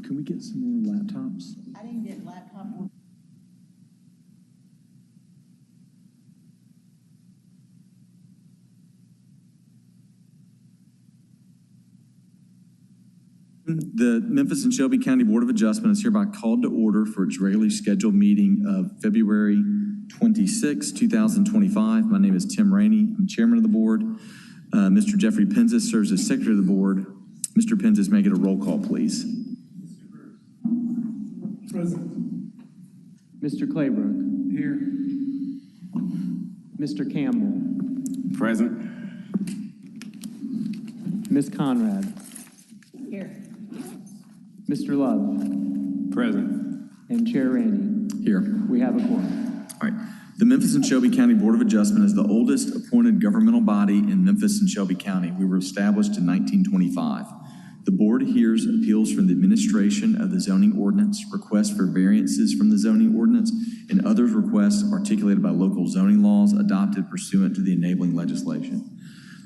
Can we get some more laptops? I didn't get laptop. The Memphis and Shelby County Board of Adjustment is hereby called to order for its regularly scheduled meeting of February 26, 2025. My name is Tim Rainey. I'm chairman of the board. Mr. Jeffrey Penzis serves as secretary of the board. Mr. Penzis, may I get a roll call, please? Present. Mr. Claybrook. Here. Mr. Campbell. Present. Ms. Conrad. Here. Mr. Love. Present. And Chair Rainey. Here. We have a quorum. All right. The Memphis and Shelby County Board of Adjustment is the oldest appointed governmental body in Memphis and Shelby County. We were established in 1925. The board hears appeals from the administration of the zoning ordinance, requests for variances from the zoning ordinance, and other requests articulated by local zoning laws adopted pursuant to the enabling legislation.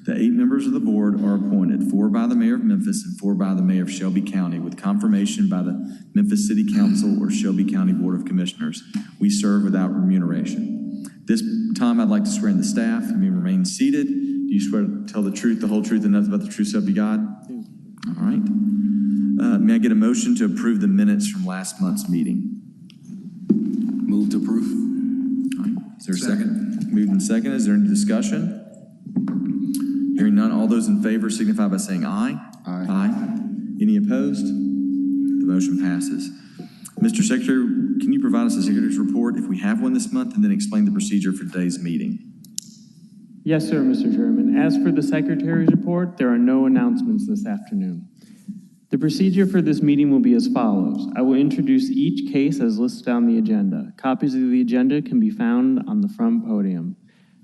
The 8 members of the board are appointed, 4 by the mayor of Memphis and 4 by the mayor of Shelby County, with confirmation by the Memphis City Council or Shelby County Board of Commissioners. We serve without remuneration. This time, I'd like to swear in the staff. You may remain seated. Do you swear to tell the truth, the whole truth, and nothing but the truth, so help you God? All right. May I get a motion to approve the minutes from last month's meeting? Move to approve. All right. Is there a second? Moved and second. Is there any discussion? Hearing none, all those in favor signify by saying aye. Aye. Aye. Any opposed? The motion passes. Mr. Secretary, can you provide us a secretary's report if we have one this month, and then explain the procedure for today's meeting? Yes, sir, Mr. Chairman. As for the Secretary's report, there are no announcements this afternoon. The procedure for this meeting will be as follows. I will introduce each case as listed on the agenda. Copies of the agenda can be found on the front podium.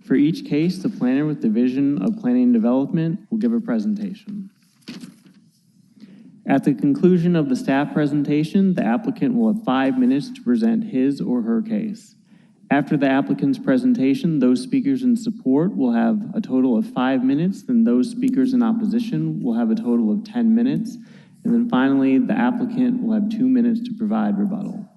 For each case, the planner with Division of Planning and Development will give a presentation. At the conclusion of the staff presentation, the applicant will have 5 minutes to present his or her case. After the applicant's presentation, those speakers in support will have a total of 5 minutes, then those speakers in opposition will have a total of 10 minutes, and then finally, the applicant will have 2 minutes to provide rebuttal.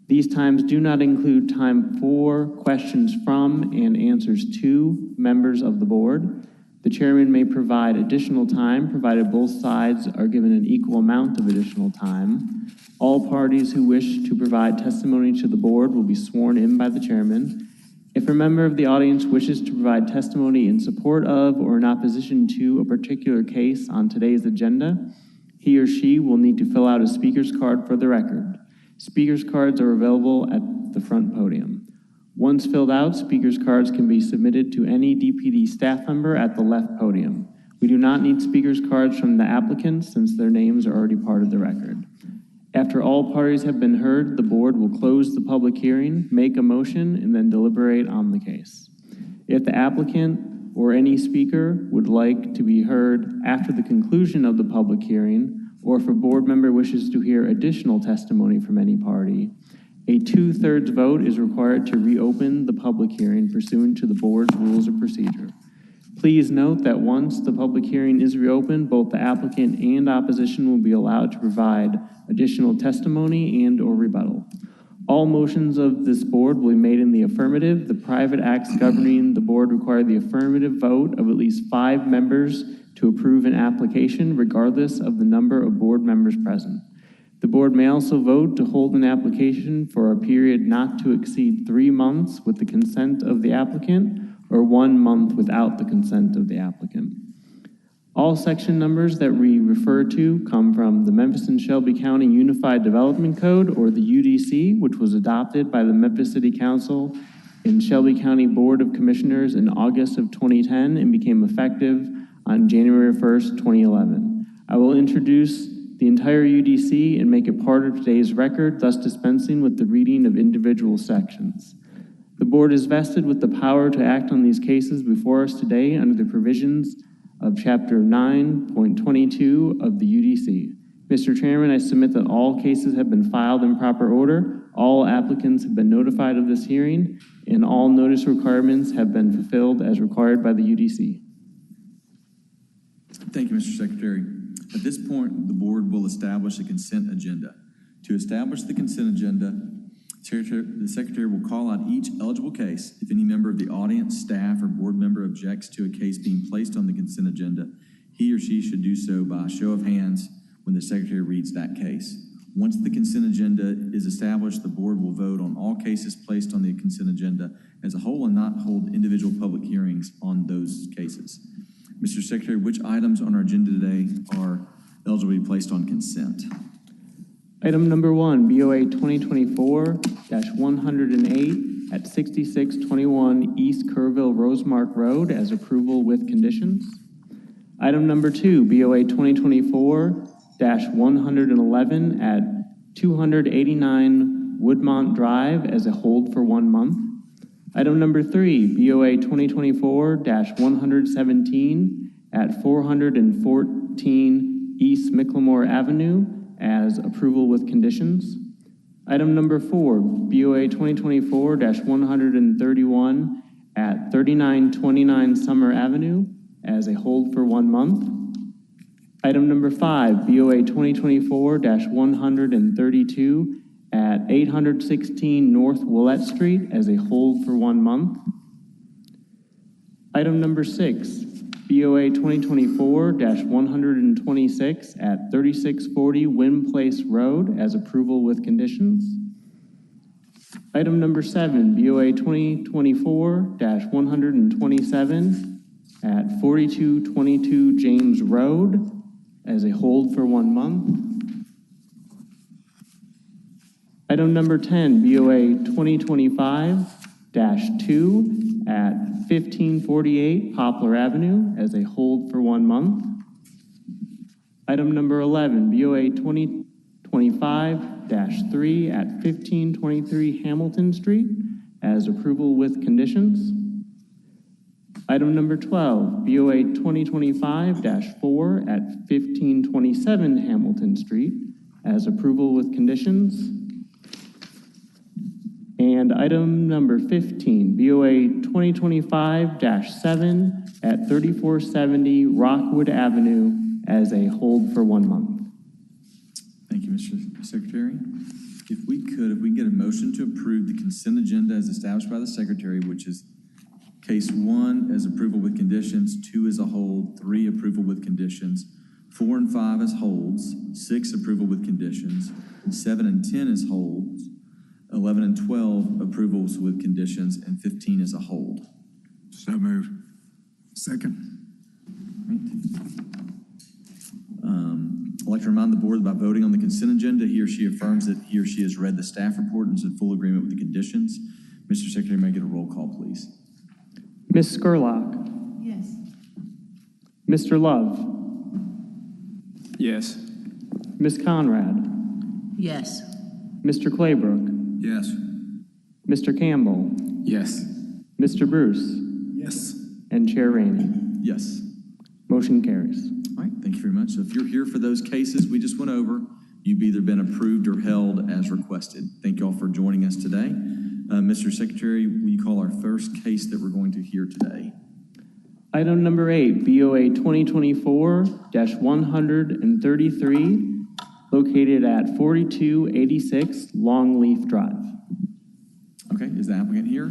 These times do not include time for questions from and answers to members of the board. The chairman may provide additional time, provided both sides are given an equal amount of additional time. All parties who wish to provide testimony to the board will be sworn in by the chairman. If a member of the audience wishes to provide testimony in support of or in opposition to a particular case on today's agenda, he or she will need to fill out a speaker's card for the record. Speaker's cards are available at the front podium. Once filled out, speaker's cards can be submitted to any DPD staff member at the left podium. We do not need speaker's cards from the applicants since their names are already part of the record. After all parties have been heard, the board will close the public hearing, make a motion, and then deliberate on the case. If the applicant or any speaker would like to be heard after the conclusion of the public hearing, or if a board member wishes to hear additional testimony from any party, a 2/3 vote is required to reopen the public hearing pursuant to the board's rules of procedure. Please note that once the public hearing is reopened, both the applicant and opposition will be allowed to provide additional testimony and or rebuttal. All motions of this board will be made in the affirmative. The private acts governing the board require the affirmative vote of at least 5 members to approve an application, regardless of the number of board members present. The board may also vote to hold an application for a period not to exceed 3 months with the consent of the applicant, or 1 month without the consent of the applicant. All section numbers that we refer to come from the Memphis and Shelby County Unified Development Code, or the UDC, which was adopted by the Memphis City Council and Shelby County Board of Commissioners in August of 2010 and became effective on January 1st, 2011. I will introduce the entire UDC and make it part of today's record, thus dispensing with the reading of individual sections. The board is vested with the power to act on these cases before us today under the provisions of Chapter 9.22 of the UDC. Mr. Chairman, I submit that all cases have been filed in proper order, all applicants have been notified of this hearing, and all notice requirements have been fulfilled as required by the UDC. Thank you, Mr. Secretary. At this point, the board will establish a consent agenda. To establish the consent agenda, the secretary will call out each eligible case. If any member of the audience, staff, or board member objects to a case being placed on the consent agenda, he or she should do so by a show of hands when the secretary reads that case. Once the consent agenda is established, the board will vote on all cases placed on the consent agenda as a whole and not hold individual public hearings on those cases. Mr. Secretary, which items on our agenda today are eligible to be placed on consent? Item number 1, BOA 2024-108 at 6621 East Kerrville Rosemark Road as approval with conditions. Item number 2, BOA 2024-111 at 289 Woodmont Drive as a hold for 1 month. Item number 3, BOA 2024-117 at 414 East Micklemore Avenue as approval with conditions. Item number 4, BOA 2024-131 at 3929 Summer Avenue as a hold for 1 month. Item number 5, BOA 2024-132 at 816 North Willette Street as a hold for 1 month. Item number 6, BOA 2024-126 at 3640 Wynn Place Road as approval with conditions. Item number 7, BOA 2024-127 at 4222 James Road as a hold for 1 month. Item number 10, BOA 2025-2 at 1548 Poplar Avenue as a hold for 1 month. Item number 11, BOA 2025-3 at 1523 Hamilton Street as approval with conditions. Item number 12, BOA 2025-4 at 1527 Hamilton Street as approval with conditions. And item number 15, BOA 2025-7 at 3470 Rockwood Avenue as a hold for 1 month. Thank you, Mr. Secretary. If we could get a motion to approve the consent agenda as established by the Secretary, which is case 1 as approval with conditions, 2 as a hold, 3 approval with conditions, 4 and 5 as holds, 6 approval with conditions, 7 and 10 as holds, 11 and 12 approvals with conditions, and 15 as a hold. So moved. Second. I'd like to remind the board that by voting on the consent agenda, he or she affirms that he or she has read the staff report and is in full agreement with the conditions. Mr. Secretary, may I get a roll call, please? Ms. Scurlock, Yes. Mr. Love, Yes. Ms. Conrad, Yes. Mr. Claybrook, Yes. Mr. Campbell, Yes. Mr. Bruce, Yes. and Chair Rainey. Yes. Motion carries. All right, thank you very much. So if you're here for those cases we just went over, you've either been approved or held as requested. Thank you all for joining us today. Mr. Secretary, will you call our first case that we're going to hear today? Item number 8, BOA 2024-133, located at 4286 Longleaf Drive. Okay, is the applicant here?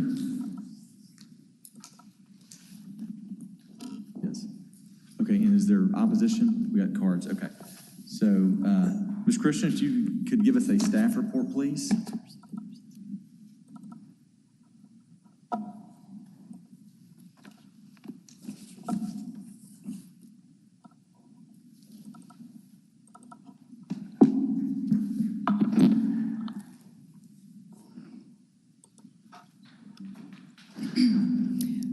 Yes. Okay, and is there opposition? We got cards, okay. So, Ms. Christian, if you could give us a staff report, please.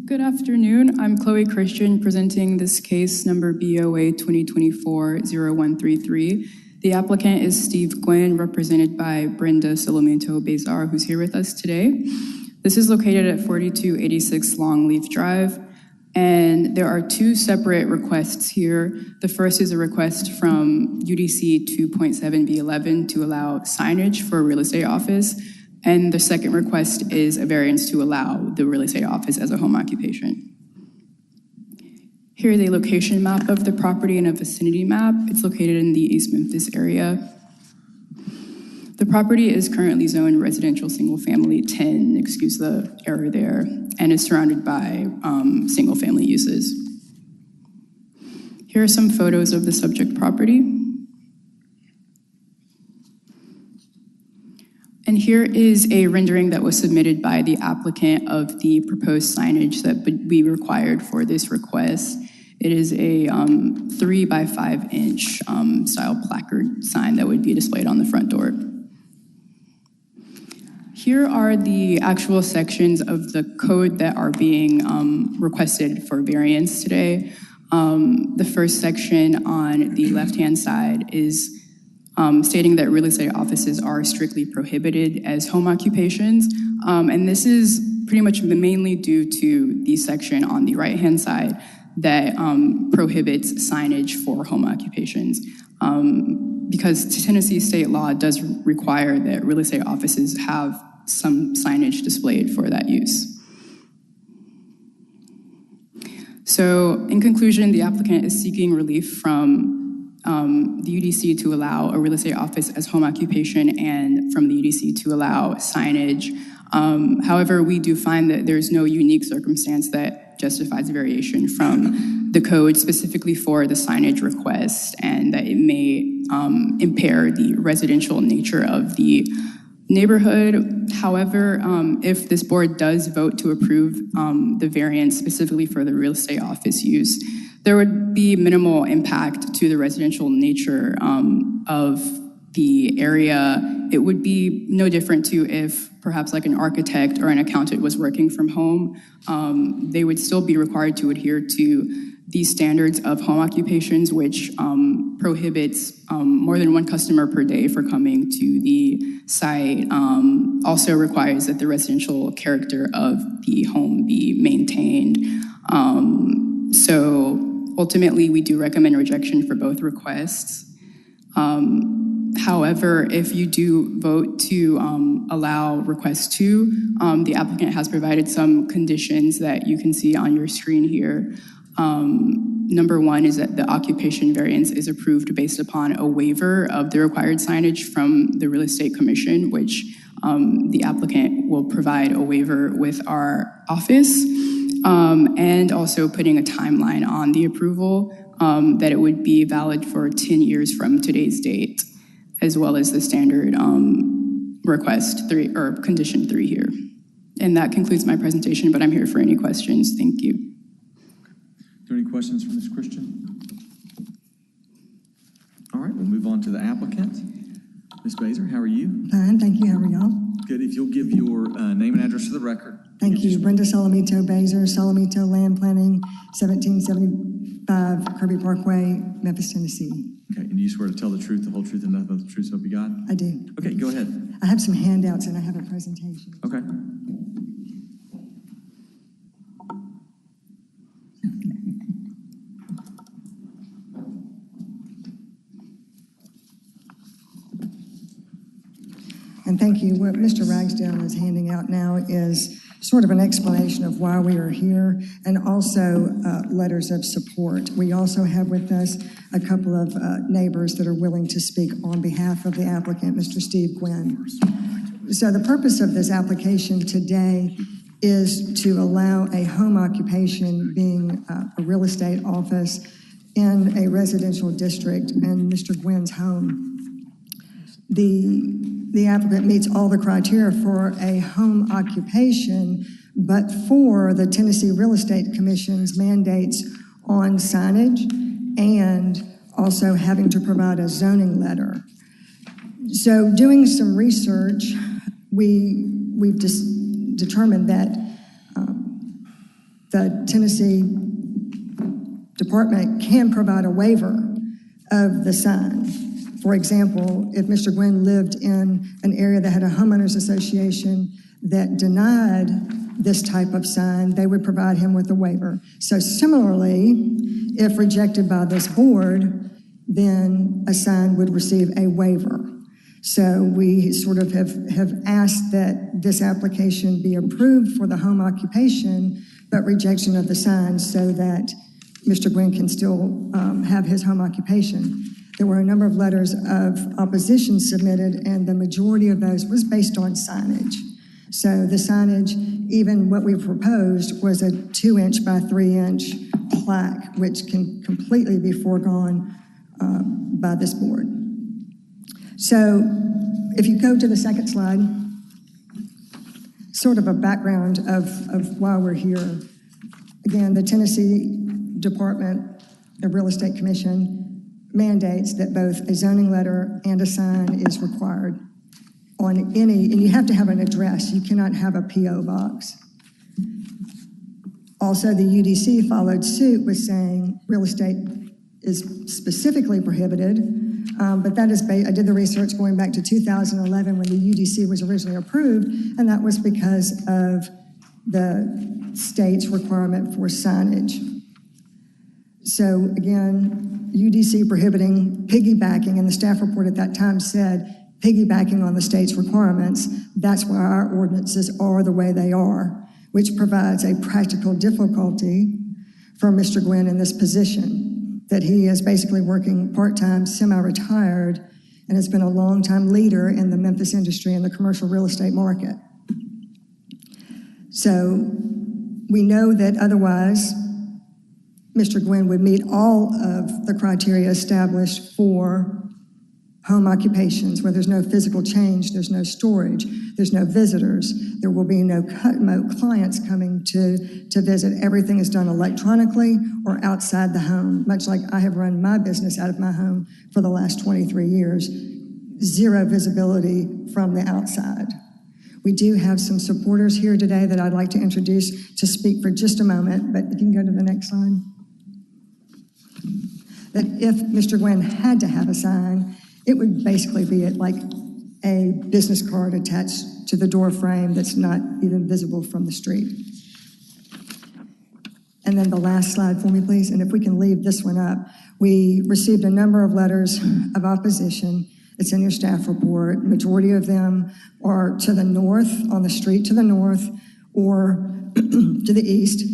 Good afternoon. I'm Chloe Christian presenting this case number BOA 2024-0133. The applicant is Steve Gwynn, represented by Brenda Solomento Bezar, who's here with us today. This is located at 4286 Longleaf Drive, and there are 2 separate requests here. The first is a request from UDC 2.7B11 to allow signage for a real estate office. And the second request is a variance to allow the real estate office as a home occupation. Here is a location map of the property and a vicinity map. It's located in the East Memphis area. The property is currently zoned residential single-family 10, excuse the error there, and is surrounded by single-family uses. Here are some photos of the subject property. And here is a rendering that was submitted by the applicant of the proposed signage that would be required for this request. It is a 3 by 5 inch style placard sign that would be displayed on the front door. Here are the actual sections of the code that are being requested for variance today. The first section on the left-hand side is stating that real estate offices are strictly prohibited as home occupations. And this is pretty much mainly due to the section on the right-hand side that prohibits signage for home occupations. Because Tennessee state law does require that real estate offices have some signage displayed for that use. So in conclusion, the applicant is seeking relief from the UDC to allow a real estate office as home occupation and from the UDC to allow signage. However, we do find that there's no unique circumstance that justifies variation from the code specifically for the signage request, and that it may impair the residential nature of the neighborhood. However, if this board does vote to approve the variance specifically for the real estate office use, there would be minimal impact to the residential nature of the area. It would be no different to if perhaps like an architect or an accountant was working from home. They would still be required to adhere to these standards of home occupations, which prohibits more than one customer per day for coming to the site. Also requires that the residential character of the home be maintained. So ultimately, we do recommend rejection for both requests. However, if you do vote to allow request 2, the applicant has provided some conditions that you can see on your screen here. Number 1 is that the occupation variance is approved based upon a waiver of the required signage from the Real Estate Commission, which the applicant will provide a waiver with our office, and also putting a timeline on the approval that it would be valid for 10 years from today's date, as well as the standard request 3 or condition 3 here. And that concludes my presentation, but I'm here for any questions. Thank you. Are there any questions for Ms. Christian? All right, we'll move on to the applicant. Ms. Baser, how are you? Fine, thank you. How are y'all? Good. If you'll give your name and address for the record. Thank you. Brenda Solomito Baser, Solomito Land Planning, 1775 Kirby Parkway, Memphis, Tennessee. Okay, and you swear to tell the truth, the whole truth, and nothing but the truth, so help you God? I do. Okay, go ahead. I have some handouts and I have a presentation. Okay. And thank you. What Mr. Ragsdale is handing out now is sort of an explanation of why we are here, and also letters of support. We also have with us a couple of neighbors that are willing to speak on behalf of the applicant, Mr. Steve Gwynn. So the purpose of this application today is to allow a home occupation, being a real estate office in a residential district, and Mr. Gwynn's home. The applicant meets all the criteria for a home occupation, but for the Tennessee Real Estate Commission's mandates on signage and also having to provide a zoning letter. So doing some research, we've just determined that the Tennessee Department can provide a waiver of the sign. For example, if Mr. Gwynn lived in an area that had a homeowners association that denied this type of sign, they would provide him with a waiver. So similarly, if rejected by this board, then a sign would receive a waiver. So we sort of have asked that this application be approved for the home occupation, but rejection of the sign, so that Mr. Gwynn can still have his home occupation. There were a number of letters of opposition submitted, and the majority of those was based on signage. So the signage, even what we proposed, was a 2-inch by 3-inch plaque, which can completely be foregone by this board. So if you go to the second slide, sort of a background of why we're here. Again, the Tennessee Department of Real Estate Commission mandates that both a zoning letter and a sign is required on any, and you have to have an address. You cannot have a P.O. box. Also, the UDC followed suit with saying real estate is specifically prohibited, but that is, I did the research going back to 2011 when the UDC was originally approved, and that was because of the state's requirement for signage. So again, UDC prohibiting piggybacking, and the staff report at that time said piggybacking on the state's requirements. That's why our ordinances are the way they are, which provides a practical difficulty for Mr. Gwynn in this position, that he is basically working part-time, semi-retired, and has been a long-time leader in the Memphis industry and the commercial real estate market. So we know that otherwise, Mr. Gwynn would meet all of the criteria established for home occupations, where there's no physical change, there's no storage, there's no visitors, there will be no clients coming to visit. Everything is done electronically or outside the home, much like I have run my business out of my home for the last 23 years. Zero visibility from the outside. We do have some supporters here today that I'd like to introduce to speak for just a moment, but you can go to the next slide. That if Mr. Gwynn had to have a sign, it would basically be like a business card attached to the door frame that's not even visible from the street. And then the last slide for me, please. And if we can leave this one up, we received a number of letters of opposition. It's in your staff report. Majority of them are to the north, on the street to the north, or to the east,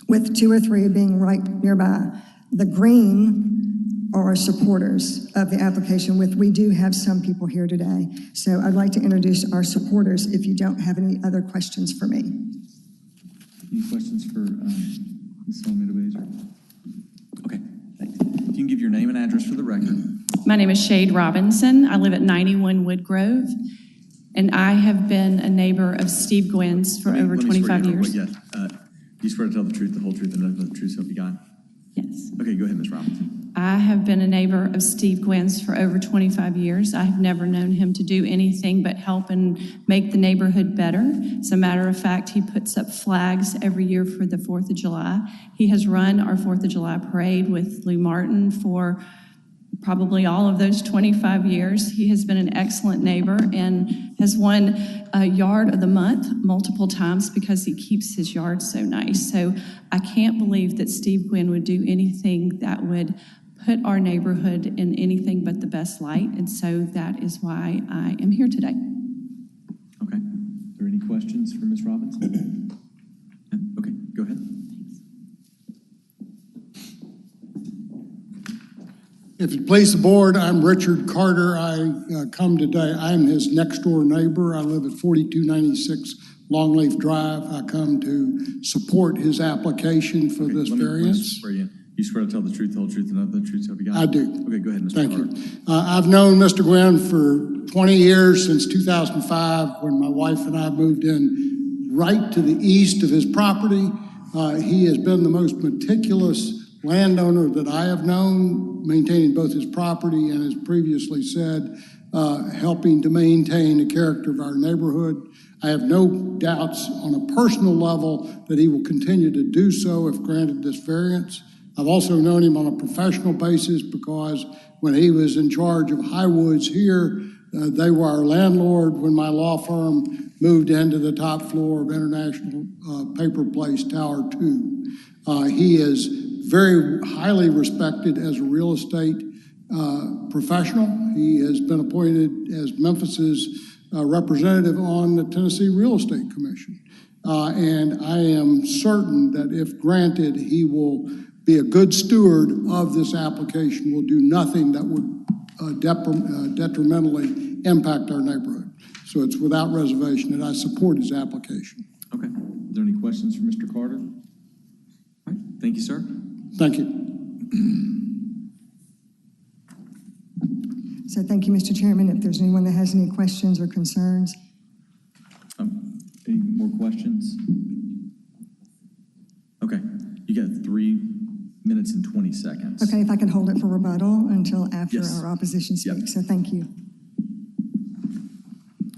with 2 or 3 being right nearby. The green are supporters of the application, we do have some people here today. So I'd like to introduce our supporters if you don't have any other questions for me. Any questions for Ms. Salomita Baser? Okay, thanks. If you can give your name and address for the record. My name is Shade Robinson. I live at 91 Woodgrove, and I have been a neighbor of Steve Gwynn's for over 25 years. Do you swear to tell the truth, the whole truth, and nothing but the truth, so help you God? Yes. Okay, go ahead, Ms. Robinson. I have been a neighbor of Steve Gwynn's for over 25 years. I have never known him to do anything but help and make the neighborhood better. As a matter of fact, he puts up flags every year for the 4th of July. He has run our 4th of July parade with Lou Martin for probably all of those 25 years. He has been an excellent neighbor and has won a Yard of the Month multiple times because he keeps his yard so nice. So I can't believe that Steve Gwynn would do anything that would put our neighborhood in anything but the best light. And so that is why I am here today. Okay. Are there any questions for Ms. Robinson? Okay, go ahead. If it please the board, I'm Richard Carter. I come today. I'm his next door neighbor. I live at 4296 Longleaf Drive. I come to support his application for this variance. You swear to tell the truth, the whole truth, and nothing but the truth, so help you God? I do. Okay, go ahead, Mr. Thank Carter. you. I've known Mr. Gwynn for 20 years, since 2005, when my wife and I moved in right to the east of his property. He has been the most meticulous landowner that I have known, maintaining both his property and, as previously said, helping to maintain the character of our neighborhood. I have no doubts on a personal level that he will continue to do so if granted this variance. I've also known him on a professional basis because when he was in charge of Highwoods here, they were our landlord when my law firm moved into the top floor of International Paper Place Tower 2. He is very highly respected as a real estate professional. He has been appointed as Memphis's representative on the Tennessee Real Estate Commission. And I am certain that if granted, he will be a good steward of this application, will do nothing that would detrimentally impact our neighborhood. So it's without reservation that I support his application. Okay. Are there any questions for Mr. Carter? All right. Thank you, sir. Thank you. So thank you, Mr. Chairman. If there's anyone that has any questions or concerns. Any more questions? Okay. You got 3 minutes and 20 seconds. Okay, if I can hold it for rebuttal until after Yes. our opposition Yep. speaks. So thank you.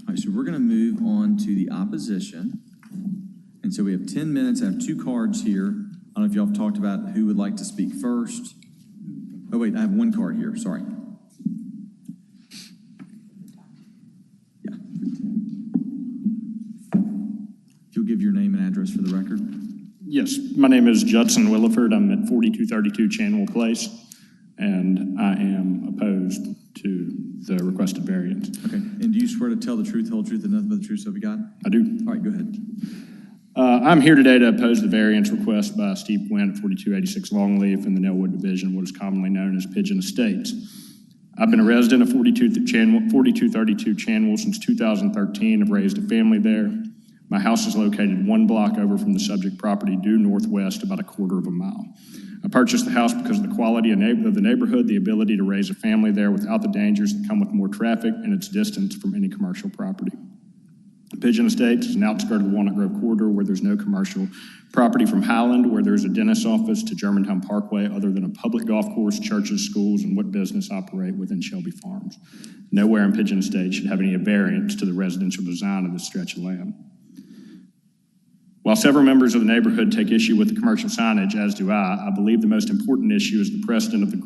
All right, so we're going to move on to the opposition. And so we have 10 minutes. I have 2 cards here. I don't know if y'all have talked about who would like to speak first. Oh, wait, I have 1 card here. Sorry. Yeah. If you'll give your name and address for the record. Yes, my name is Judson Williford. I'm at 4232 Chanwell Place, and I am opposed to the requested variance. Okay. And do you swear to tell the truth, whole truth, and nothing but the truth, so be God? I do. All right, go ahead. I'm here today to oppose the variance request by Steve Gwynn at 4286 Longleaf in the Nelwood Division, what is commonly known as Pigeon Estates. I've been a resident of 4232 Chanwell since 2013. I've raised a family there. My house is located 1 block over from the subject property due northwest about 1/4 mile. I purchased the house because of the quality of the neighborhood, the ability to raise a family there without the dangers that come with more traffic, and its distance from any commercial property. Pigeon Estates is an outskirt of the Walnut Grove corridor where there's no commercial property from Highland, where there's a dentist's office, to Germantown Parkway, other than a public golf course, churches, schools, and what business operate within Shelby Farms. Nowhere in Pigeon Estates should have any variance to the residential design of this stretch of land. While several members of the neighborhood take issue with the commercial signage, as do I believe the most important issue is the precedent of the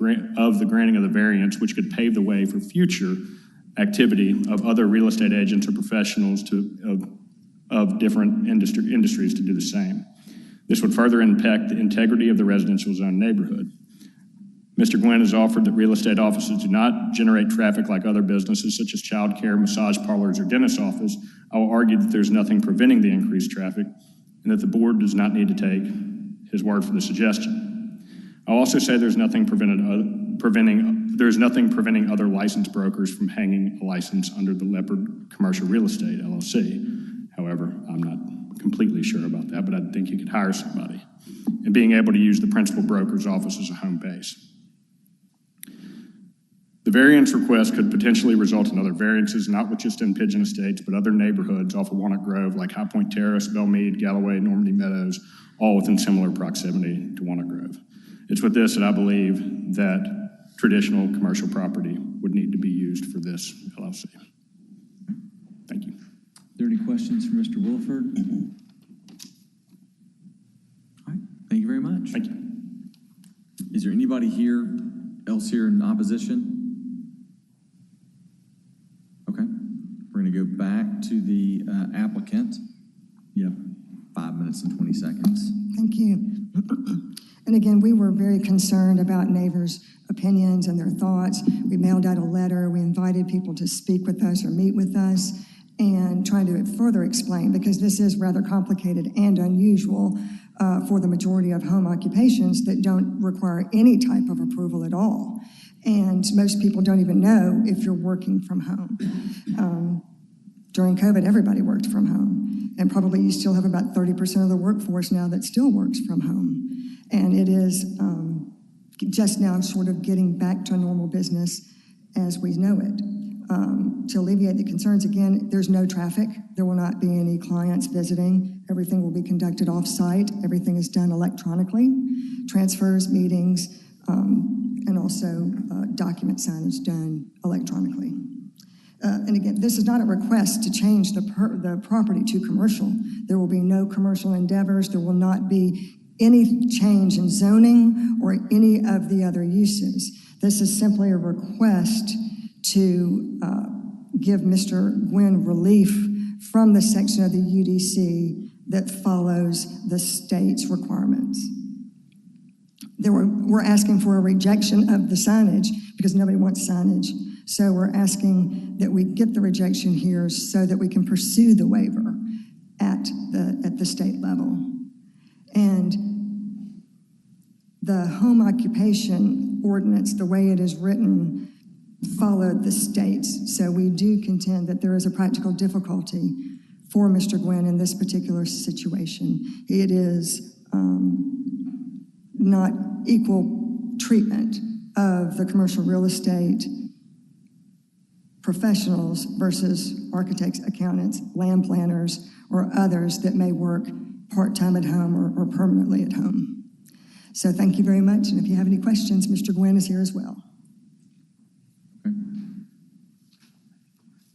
granting of the variance, which could pave the way for future activity of other real estate agents or professionals of different industries to do the same. This would further impact the integrity of the residential zone neighborhood. Mr. Gwynn has offered that real estate offices do not generate traffic like other businesses such as childcare, massage parlors, or dentist office. I will argue that there's nothing preventing the increased traffic and that the board does not need to take his word for the suggestion. I'll also say there's nothing preventing other licensed brokers from hanging a license under the Leopard Commercial Real Estate, LLC. However, I'm not completely sure about that, but I think you could hire somebody. And being able to use the principal broker's office as a home base. The variance request could potentially result in other variances, not just in Pigeon Estates, but other neighborhoods off of Walnut Grove, like High Point Terrace, Belmead, Galloway, Normandy Meadows, all within similar proximity to Walnut Grove. It's with this that I believe that traditional commercial property would need to be used for this LLC. Thank you. Are there any questions for Mr. Williford? All right, thank you very much. Thank you. Is there anybody else here in opposition? Okay, we're going to go back to the applicant. You have 5 minutes and 20 seconds. Thank you. And again, we were very concerned about neighbors' opinions and their thoughts. We mailed out a letter. We invited people to speak with us or meet with us and trying to further explain, because this is rather complicated and unusual for the majority of home occupations that don't require any type of approval at all. And most people don't even know if you're working from home. During COVID, everybody worked from home. And probably you still have about 30% of the workforce now that still works from home. And it is just now sort of getting back to a normal business as we know it. To alleviate the concerns, again, there's no traffic. There will not be any clients visiting. Everything will be conducted off-site. Everything is done electronically. Transfers, meetings, and also document signage done electronically. And again, this is not a request to change the property to commercial. There will be no commercial endeavors. There will not be any change in zoning or any of the other uses. This is simply a request to give Mr. Gwynn relief from the section of the UDC that follows the state's requirements. We're asking for a rejection of the signage because nobody wants signage. So we're asking that we get the rejection here so that we can pursue the waiver at the state level. And the home occupation ordinance, the way it is written, followed the states. So we do contend that there is a practical difficulty for Mr. Gwynn in this particular situation. It is not equal treatment of the commercial real estate professionals versus architects, accountants, land planners, or others that may work part-time at home or permanently at home. So thank you very much, and if you have any questions, Mr. Gwynn is here as well. Okay.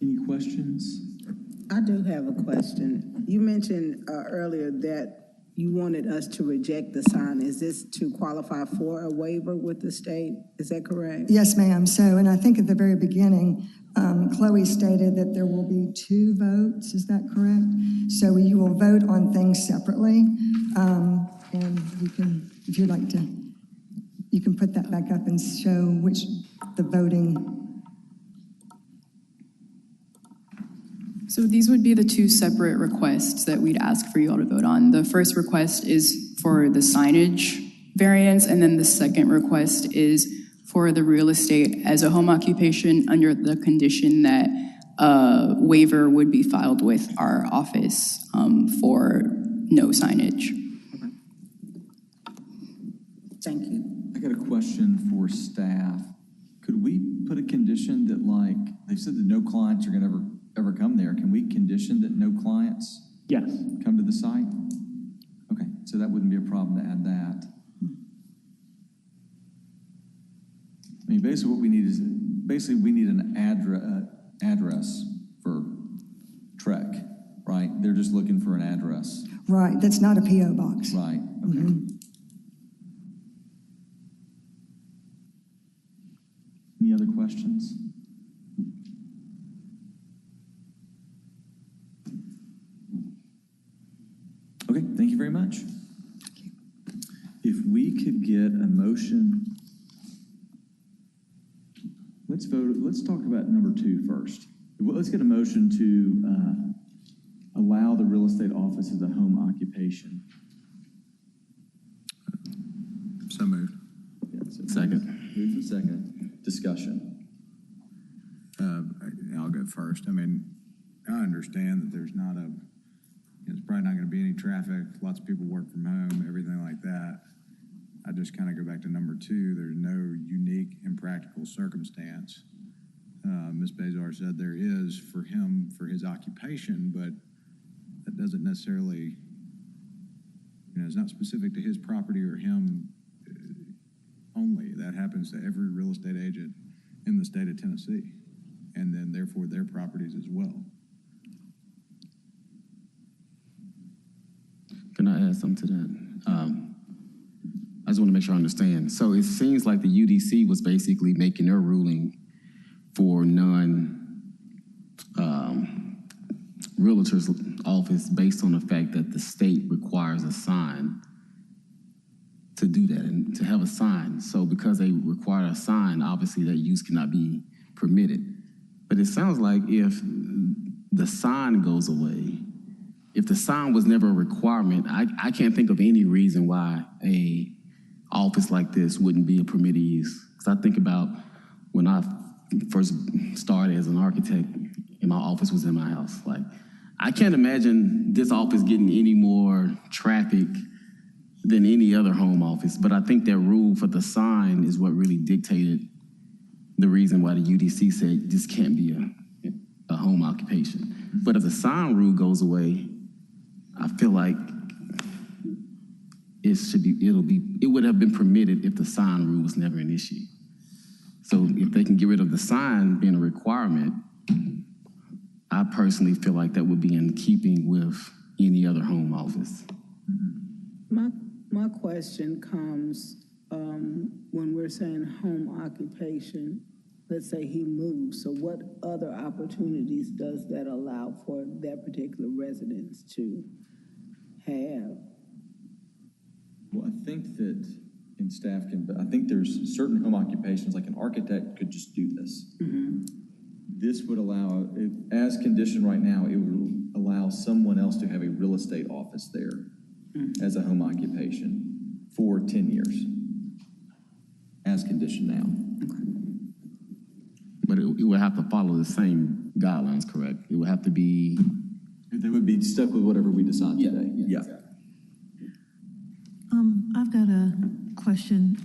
Any questions? I do have a question. You mentioned earlier that you wanted us to reject the sign. Is this to qualify for a waiver with the state? Is that correct? Yes, ma'am. So, and I think at the very beginning, Chloe stated that there will be 2 votes. Is that correct? So you will vote on things separately. And you can, if you'd like to, you can put that back up and show which the voting. So these would be the 2 separate requests that we'd ask for you all to vote on. The first request is for the signage variance, and then the second request is for the real estate as a home occupation under the condition that a waiver would be filed with our office for no signage. Thank you. I got a question for staff. Could we put a condition that, like, they've said that no clients are going to ever come there. Can we condition that no clients Yes. come to the site? Okay, so that wouldn't be a problem to add that. I mean, basically what we need is, we need an address for Trek, right? They're just looking for an address. Right, that's not a P.O. box. Right, okay. Any other questions? Okay, thank you very much. If we could get a motion, let's vote, let's talk about number 2 first. Let's get a motion to allow the real estate office as a home occupation. So moved. Yeah, so Second. Moved and second. Discussion. I'll go first. I mean, I understand that there's not a, there's probably not going to be any traffic. Lots of people work from home, everything like that. I just kind of go back to number 2. There's no unique impractical circumstance. Ms. Bazar said there is for him, for his occupation, but that doesn't necessarily, it's not specific to his property or him only. That happens to every real estate agent in the state of Tennessee, and then therefore their properties as well. Can I add something to that? I just want to make sure I understand. So it seems like the UDC was basically making their ruling for realtor's office based on the fact that the state requires a sign to do that and to have a sign. So because they require a sign, obviously that use cannot be permitted. But it sounds like if the sign goes away, if the sign was never a requirement, I can't think of any reason why a office like this wouldn't be a permitted use. Because I think about when I first started as an architect and my office was in my house. Like, I can't imagine this office getting any more traffic than any other home office. But I think that rule for the sign is what really dictated the reason why the UDC said this can't be a home occupation. But if the sign rule goes away, I feel like it would have been permitted if the sign rule was never an issue. So if they can get rid of the sign being a requirement, I personally feel like that would be in keeping with any other home office. My question comes when we're saying home occupation. Let's say he moves. So what other opportunities does that allow for that particular residence to have? Well, I think that, and staff can, but I think there's certain home occupations, like an architect could just do this. Mm-hmm. This would allow, as conditioned right now, it would allow someone else to have a real estate office there as a home occupation for 10 years. as condition now. But it would have to follow the same guidelines, correct? It would have to be, They would be stuck with whatever we decide today. Yeah. I've got a question,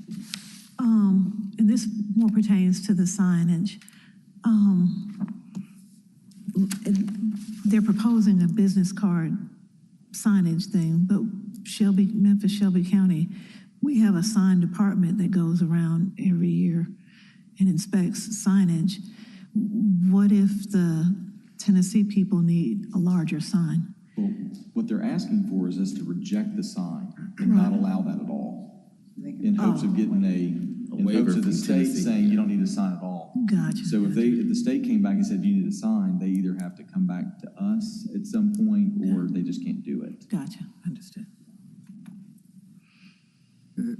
and this more pertains to the signage. They're proposing a business card signage thing, but Memphis, Shelby County, we have a sign department that goes around every year and inspects signage. What if the Tennessee people need a larger sign? Well, what they're asking for is us to reject the sign and not allow that at all, in hopes of getting in waiver hopes of the from state Tennessee. saying you don't need a sign at all. Gotcha. So if the state came back and said you need a sign, they either have to come back to us at some point or they just can't do it. Gotcha, understood.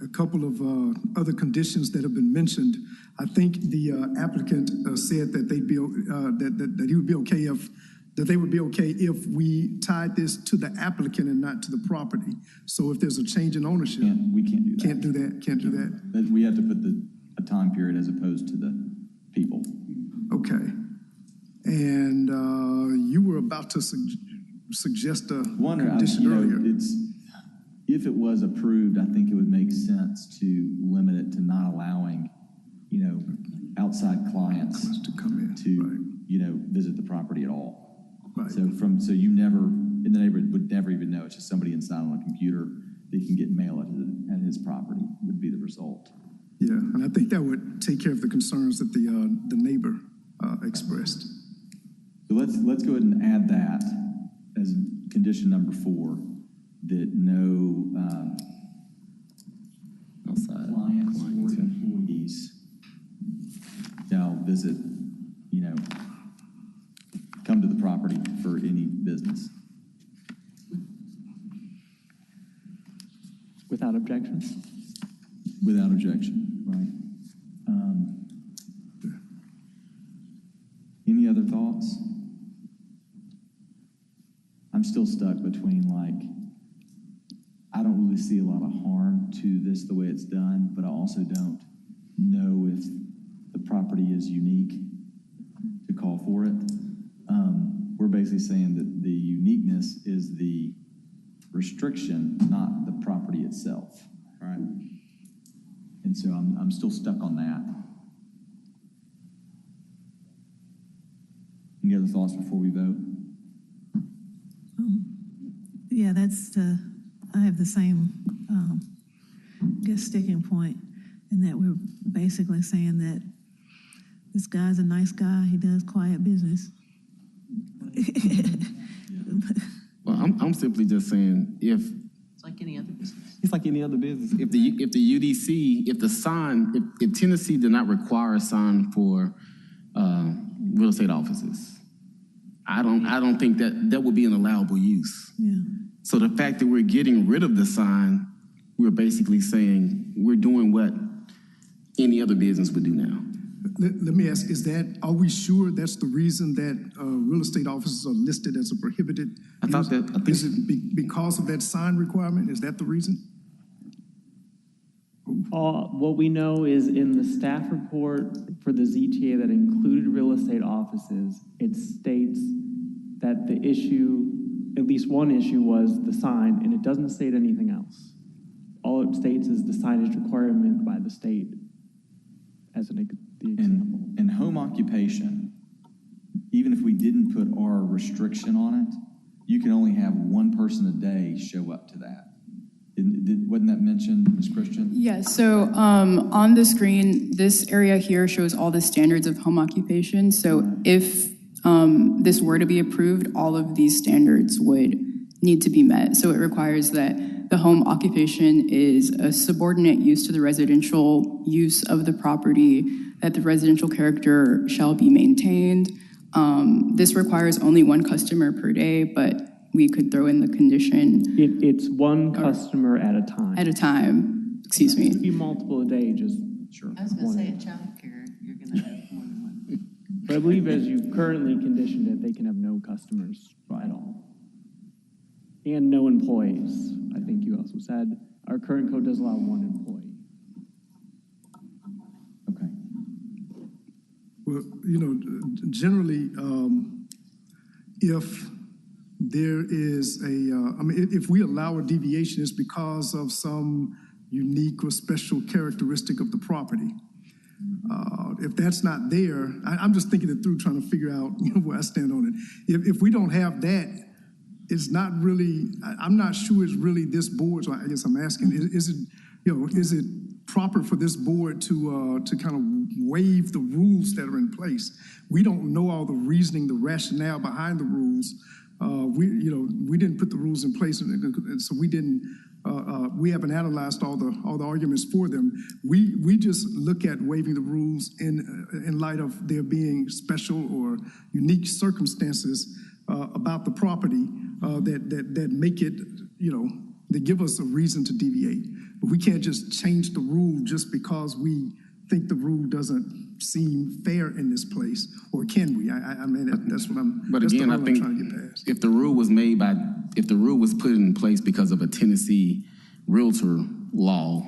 A couple of other conditions that have been mentioned. I think the applicant said that they'd be that he would be okay that they would be okay if we tied this to the applicant and not to the property. So if there's a change in ownership, We can't do that. Can't do that. But we have to put a time period as opposed to the people. Okay. And you were about to suggest a condition earlier. If it was approved, I think it would make sense to limit it to not allowing, outside clients To come in. to, visit the property at all. Right. So you never, in the neighborhood, would never even know. It's just somebody inside on a computer that can get mail at his property would be the result. Yeah, and I think that would take care of the concerns that the neighbor expressed. So let's go ahead and add that as condition number 4, that no clients or employees shall visit, come to the property for any business. Without objection? Without objection, right? Any other thoughts? I'm still stuck between I don't really see a lot of harm to this the way it's done, but I also don't know if the property is unique to call for it. We're basically saying that the uniqueness is the restriction, not the property itself. Right. And so I'm still stuck on that. Any other thoughts before we vote? Yeah, I have the same, sticking point in that we're basically saying that this guy's a nice guy, he does quiet business. well, I'm simply just saying It's like any other business. it's like any other business. If the UDC, if Tennessee did not require a sign for real estate offices, I don't think that would be an allowable use. Yeah. So the fact that we're getting rid of the sign, we're basically saying we're doing what any other business would do now. Let me ask, are we sure that's the reason that real estate offices are listed as a prohibited? Is it because of that sign requirement? Is that the reason? What we know is in the staff report for the ZTA that included real estate offices, it states that the issue, at least one issue, was the sign, and it doesn't state anything else. All it states is the signage requirement by the state as the example. And home occupation, even if we didn't put our restriction on it, you can only have one person a day show up to that. Wasn't that mentioned, Ms. Christian? Yes, so on the screen, this area here shows all the standards of home occupation. So if this were to be approved, all of these standards would need to be met. So it requires that the home occupation is a subordinate use to the residential use of the property, that the residential character shall be maintained. This requires only one customer per day, but we could throw in the condition. It's one customer at a time. At a time, excuse me. It could be multiple a day, just. Sure. I was going to say in childcare, you're going to have more than one. But I believe as you currently conditioned it, they can have no customers at all. And no employees, I think you also said. Our current code does allow one employee. Well, generally, if there is if we allow a deviation, it's because of some unique or special characteristic of the property. If that's not there, I'm just thinking it through, trying to figure out where I stand on it. If we don't have that, it's not really, I'm not sure it's really this board, so I guess I'm asking, is it proper for this board to kind of waive the rules that are in place? We don't know all the reasoning, the rationale behind the rules. We didn't put the rules in place, and so we haven't analyzed all the arguments for them. We just look at waiving the rules in light of there being special or unique circumstances about the property that make it, that give us a reason to deviate. But we can't just change the rule just because we think the rule doesn't seem fair in this place, or can we? I mean, that's what I'm. But again, I think trying to get past. if the rule was put in place because of a Tennessee realtor law,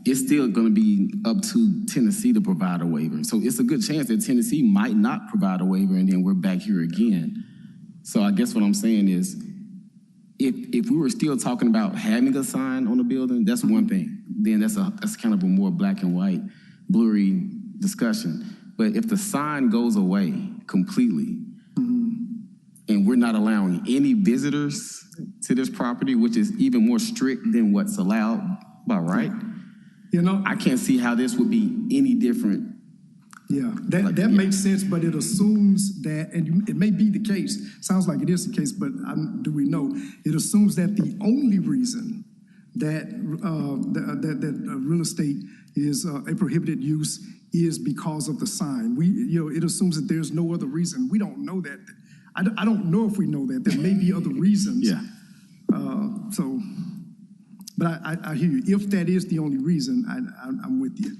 it's still going to be up to Tennessee to provide a waiver. So it's a good chance that Tennessee might not provide a waiver, and then we're back here again. So I guess what I'm saying is, if we were still talking about having a sign on the building, that's one thing. Then that's kind of a more black and white, blurry discussion. But if the sign goes away completely, and we're not allowing any visitors to this property, which is even more strict than what's allowed by right, I can't see how this would be any different. Yeah, that makes sense, but it assumes that, and it may be the case, sounds like it is the case, but do we know? It assumes that the only reason that real estate is a prohibited use is because of the sign. It assumes that there's no other reason. We don't know that. I don't know if we know that. There may be other reasons. Yeah. But I hear you. If that is the only reason, I'm with you.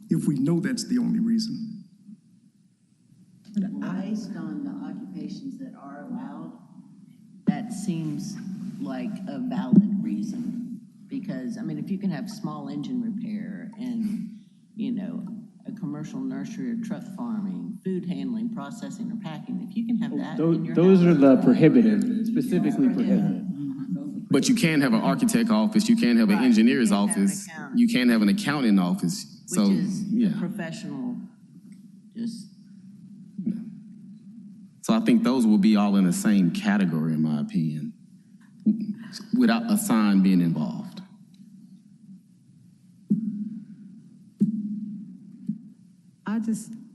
If we know that's the only reason. Based on the occupations that are allowed, that seems like a valid reason. Because, if you can have small engine repair and, a commercial nursery or truck farming, food handling, processing, or packing, if you can have that in your Those house, are the prohibited, specifically prohibited. But you can have an architect office, you can have an engineer's office, you can have an accounting office. which is professional, just. So I think those will be all in the same category, in my opinion, without a sign being involved.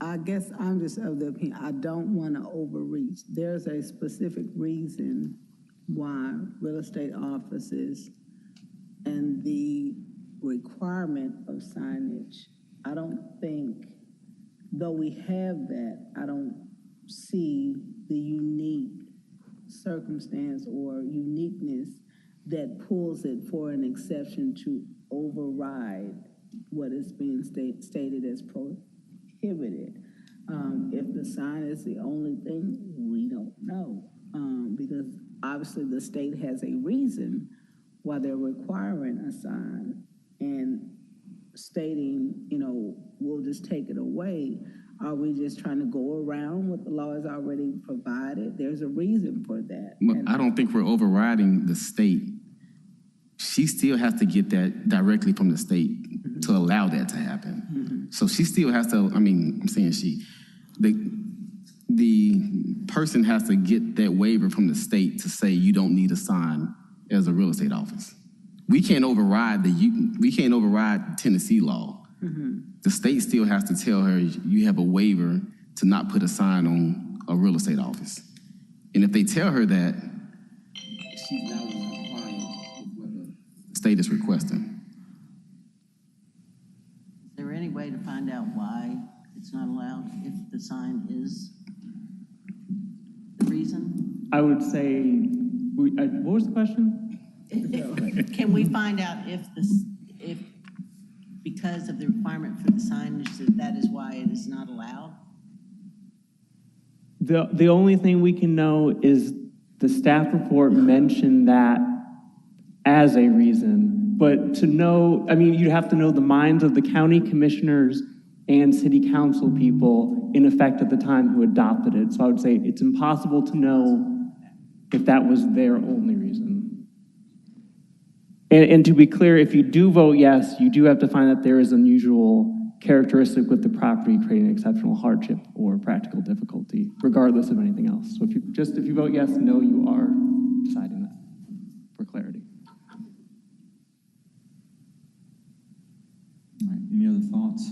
I guess I'm just of the opinion, I don't want to overreach. There's a specific reason why real estate offices and the requirement of signage, I don't think, though we have that, I don't see the unique circumstance or uniqueness that pulls it for an exception to override what is being stated as prohibited. If the sign is the only thing, we don't know, because obviously the state has a reason why they're requiring a sign and stating, we'll just take it away. Are we just trying to go around what the law has already provided? There's a reason for that. I don't think we're overriding the state. She still has to get that directly from the state to allow that to happen. So she still has to, I'm saying the person has to get that waiver from the state to say you don't need a sign as a real estate office. We can't override Tennessee law. The state still has to tell her you have a waiver to not put a sign on a real estate office. And if they tell her that, she's now complying with what the state is requesting. Is there any way to find out why it's not allowed if the sign is the reason? I would say, what was the question? Can we find out if because of the requirement for the signage that is why it is not allowed? The only thing we can know is the staff report mentioned that as a reason. But to know, you'd have to know the minds of the county commissioners and city council people in effect at the time who adopted it. So I would say it's impossible to know if that was their only reason. And to be clear, if you do vote yes, you do have to find that there is unusual characteristic with the property creating exceptional hardship or practical difficulty, regardless of anything else. So if you vote yes, no, you are deciding that for clarity. All right, any other thoughts?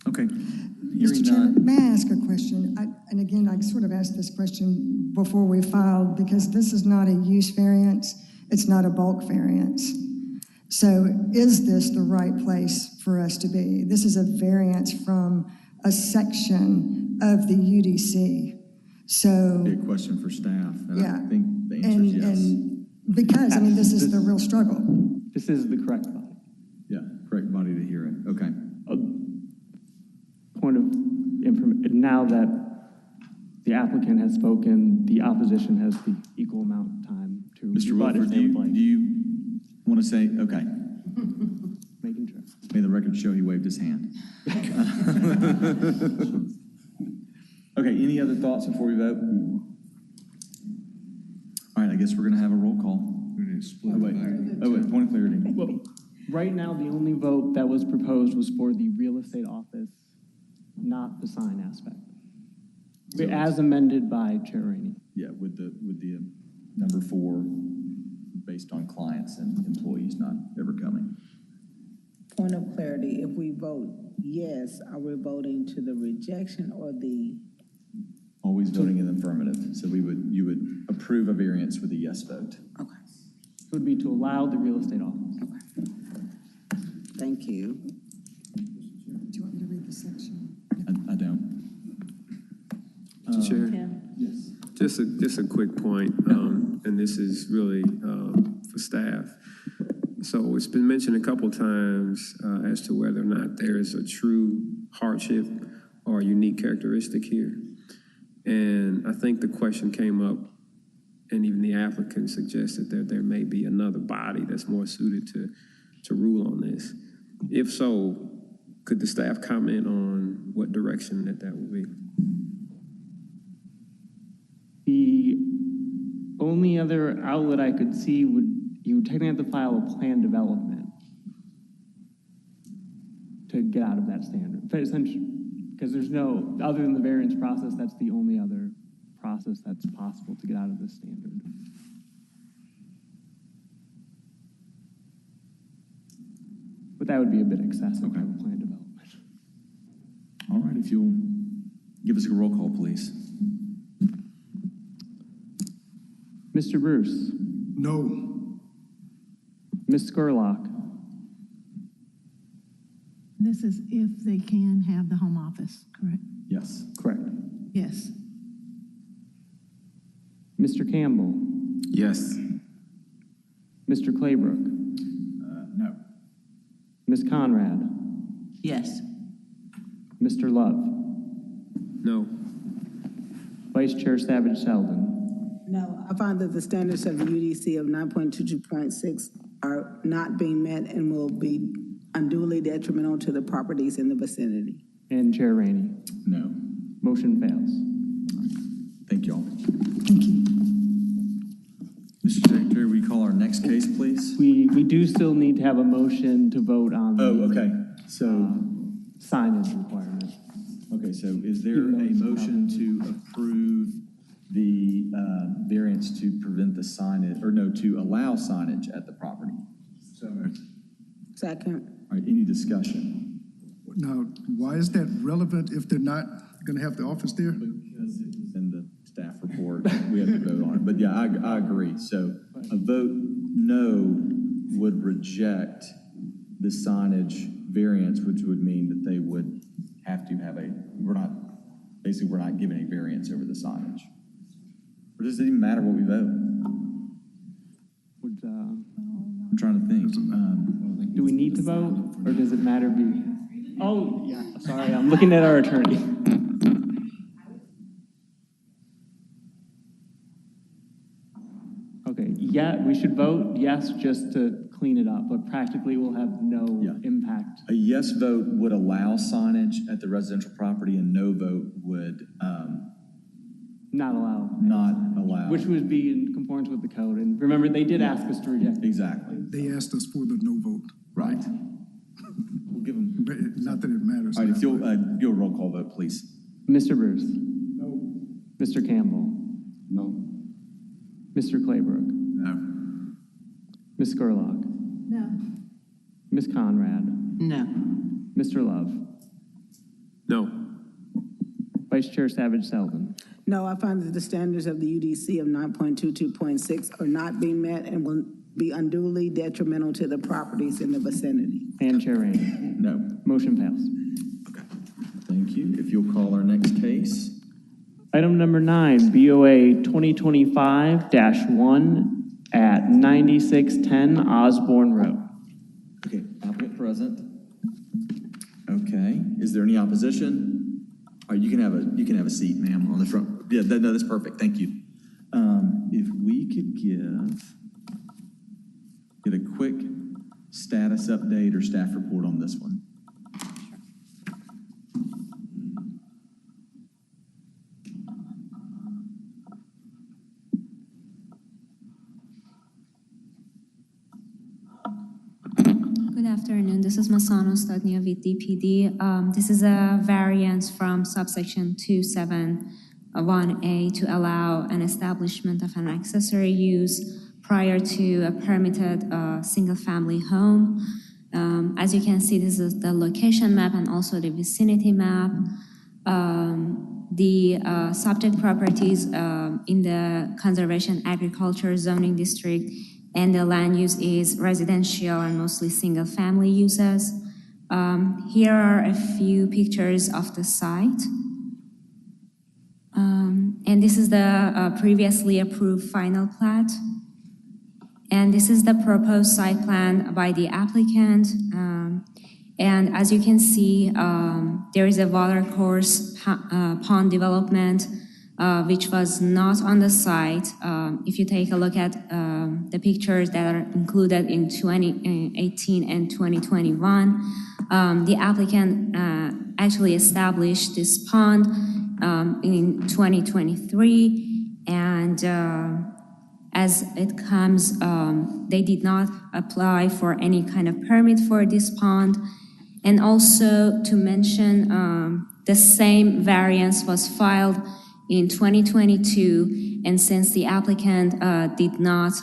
Okay. Mr. Chairman, may I ask a question? And again, I sort of asked this question before we filed, because this is not a use variance, it's not a bulk variance. So is this the right place for us to be? This is a variance from a section of the UDC. So, Be a question for staff, and yeah. I think the answer is yes. And because, I mean, this is the real struggle. This is the correct body. Yeah, correct body to hear it. Okay. Point of information, now that the applicant has spoken, the opposition has the equal amount of time to Mr. rebut if Wilford, they would like. do you want to say, okay, Making sure. may the record show he waved his hand. Okay, any other thoughts before we vote? All right, I guess we're going to have a roll call. Oh, wait, point of clarity. Well, right now, the only vote that was proposed was for the real estate office, not the sign aspect. As amended by Chair Rainey. Yeah, with the number 4, based on clients and employees not ever coming. Point of clarity, if we vote yes, are we voting to the rejection or the? Always voting in the affirmative. So you would approve a variance with a yes vote. Okay, It would be to allow the real estate office. thank you. Do you want me to read the section? I don't. Mr. Chair? Yes. Just a quick point, and this is really for staff. So it's been mentioned a couple times as to whether or not there is a true hardship or a unique characteristic here. And I think the question came up, and even the applicant suggested that there may be another body that's more suited to rule on this. If so, could the staff comment on what direction that would be? The only other outlet I could see you would technically have to file a plan development to get out of that standard. But essentially, because there's no, other than the variance process, that's the only other process that's possible to get out of this standard. But that would be a bit excessive to have a plan development. All right, if you'll give us a roll call, please. Mr. Bruce, No. Ms. Scurlock, This is if they can have the home office, correct? Yes. correct. Yes. Mr. Campbell, Yes. Mr. Claybrook, No. Ms. Conrad, Yes. Mr. Love, No. Vice Chair Savage Sheldon. No, I find that the standards of the UDC of 9.22.6 are not being met and will be unduly detrimental to the properties in the vicinity. And Chair Rainey. No. Motion fails. Thank you all. Thank you. Mr. Secretary, will you call our next case, please? We do still need to have a motion to vote on Oh, the okay. So, signage requirement. okay, so is there a motion to approve the variance to prevent the signage, or no, to allow signage at the property? So moved. Second. All right, any discussion? Now, why is that relevant if they're not going to have the office there? Because it was in the staff report, we have to vote on it. But yeah, I agree. So a vote no would reject the signage variance, which would mean that they would have to have we're not giving a variance over the signage. Or does it even matter what we vote? I'm trying to think. Do we need to vote, or does it matter? Oh, yeah, sorry, I'm looking at our attorney. Okay, yeah, we should vote yes just to clean it up, but practically will have no impact. A yes vote would allow signage at the residential property, and no vote would Not allow. not allow. Which would be in conformance with the code. And remember, they did ask us to reject it. Exactly. They asked us for the no vote. Right. We'll give them. But not that it matters. All right, if you'll do a roll call vote, please. Mr. Bruce? No. Mr. Campbell? No. Mr. Claybrook? No. Ms. Gerlach? No. Ms. Conrad? No. Mr. Love? No. Vice Chair Savage Selden? No, I find that the standards of the UDC of 9.22.6 are not being met and will be unduly detrimental to the properties in the vicinity. And Chair Rainey? No. Motion passed. Thank you. If you'll call our next case. Item number 9, BOA 2025-1 at 9610 Osborne Road. Okay, applicant present. Okay, is there any opposition? All right, you can have a seat, ma'am, on the front. Yeah, no, that's perfect. Thank you. If we could get a quick status update or staff report on this one. Good afternoon. This is Masano Stadnia with DPD. This is a variance from subsection 271A to allow an establishment of an accessory use prior to a permitted single-family home. As you can see, this is the location map and also the vicinity map. The subject properties in the Conservation Agriculture Zoning District and the land use is residential and mostly single-family uses. Here are a few pictures of the site. And this is the previously approved final plat. And this is the proposed site plan by the applicant. And as you can see, there is a watercourse pond development which was not on the site. If you take a look at the pictures that are included in 2018 and 2021, the applicant actually established this pond in 2023, and as it comes, they did not apply for any kind of permit for this pond. And also to mention, the same variance was filed in 2022, and since the applicant did not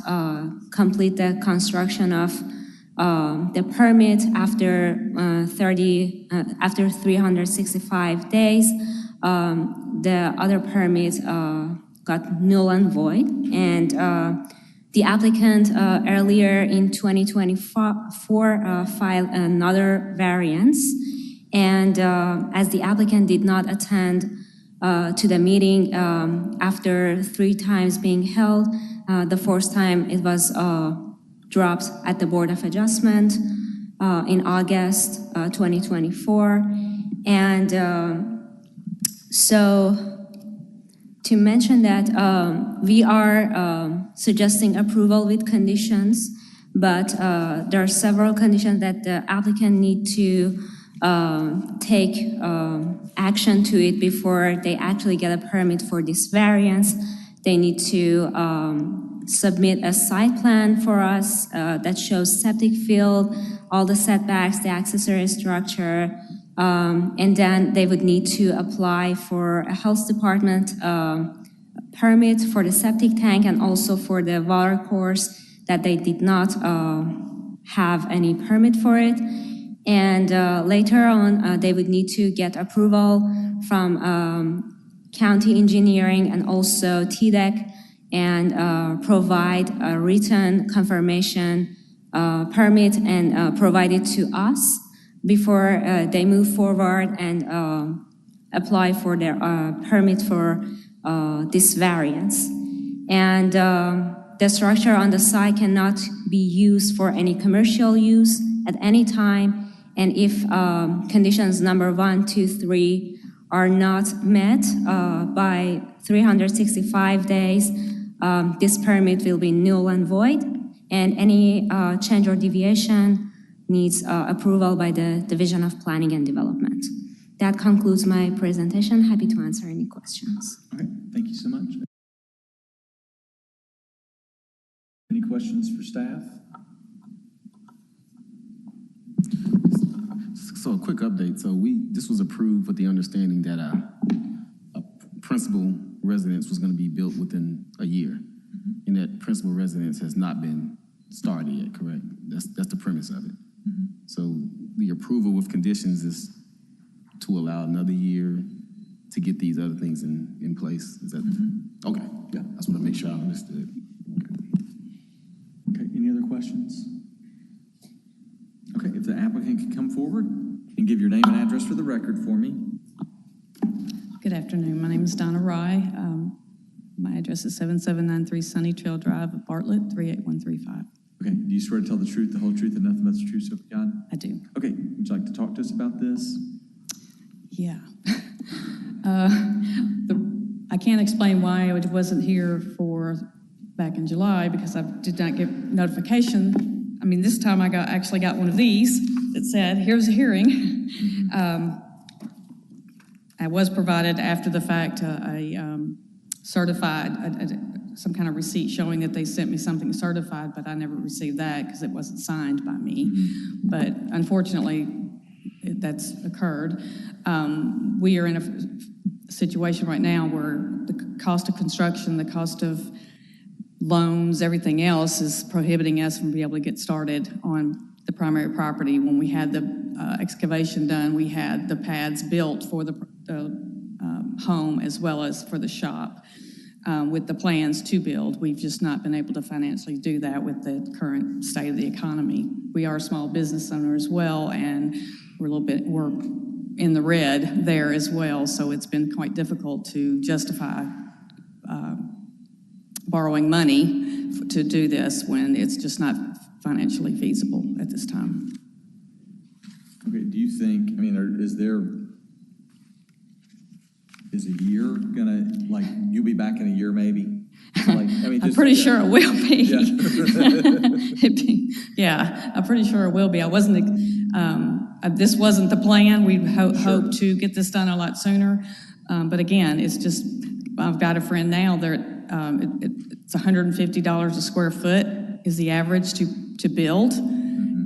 complete the construction of the permit after 365 days, the other permit got null and void. And the applicant earlier in 2024 filed another variance. And as the applicant did not attend to the meeting after 3 times being held, the 4th time it was dropped at the Board of Adjustment in August 2024. And so to mention that we are suggesting approval with conditions, but there are several conditions that the applicant need to take action to it before they actually get a permit for this variance. They need to submit a site plan for us that shows septic field, all the setbacks, the accessory structure, and then they would need to apply for a health department permit for the septic tank and also for the water course that they did not have any permit for it. And later on, they would need to get approval from county engineering and also TDEC and provide a written confirmation permit and provide it to us before they move forward and apply for their permit for this variance. And the structure on the site cannot be used for any commercial use at any time. And if conditions number 1, 2, 3 are not met by 365 days, this permit will be null and void, and any change or deviation needs approval by the Division of Planning and Development. That concludes my presentation. Happy to answer any questions. Okay, thank you so much. Any questions for staff? So a quick update. So this was approved with the understanding that a principal residence was going to be built within a year. And that principal residence has not been started yet, correct? That's the premise of it. So the approval with conditions is to allow another year to get these other things in place. Is that okay? Yeah, I just want to make sure I understood. Okay, any other questions? Okay, if the applicant could come forward and give your name and address for the record for me. Good afternoon. My name is Donna Rye. My address is 7793 Sunny Trail Drive, Bartlett, 38135. Okay, do you swear to tell the truth, the whole truth, and nothing but the truth, so help you God? I do. Okay, would you like to talk to us about this? Yeah. I can't explain why I wasn't here back in July because I did not get notification. I mean, this time I actually got one of these that said, here's a hearing. I was provided after the fact some kind of receipt showing that they sent me something certified, but I never received that because it wasn't signed by me. But unfortunately, that's occurred. We are in a situation right now where the cost of construction, the cost of loans, everything else is prohibiting us from being able to get started on the primary property. When we had the excavation done, we had the pads built for the home as well as for the shop. With the plans to build, we've just not been able to financially do that with the current state of the economy. We are a small business owner as well, and we're in the red there as well, so it's been quite difficult to justify borrowing money to do this when it's just not financially feasible at this time. Okay, do you think, I mean, is a year gonna, like, you'll be back in a year maybe? I'm pretty sure it will be. Yeah, I'm pretty sure it will be. I wasn't, this wasn't the plan. We hoped to get this done a lot sooner. But again, it's just, I've got a friend now that it's $150 a square foot is the average to build.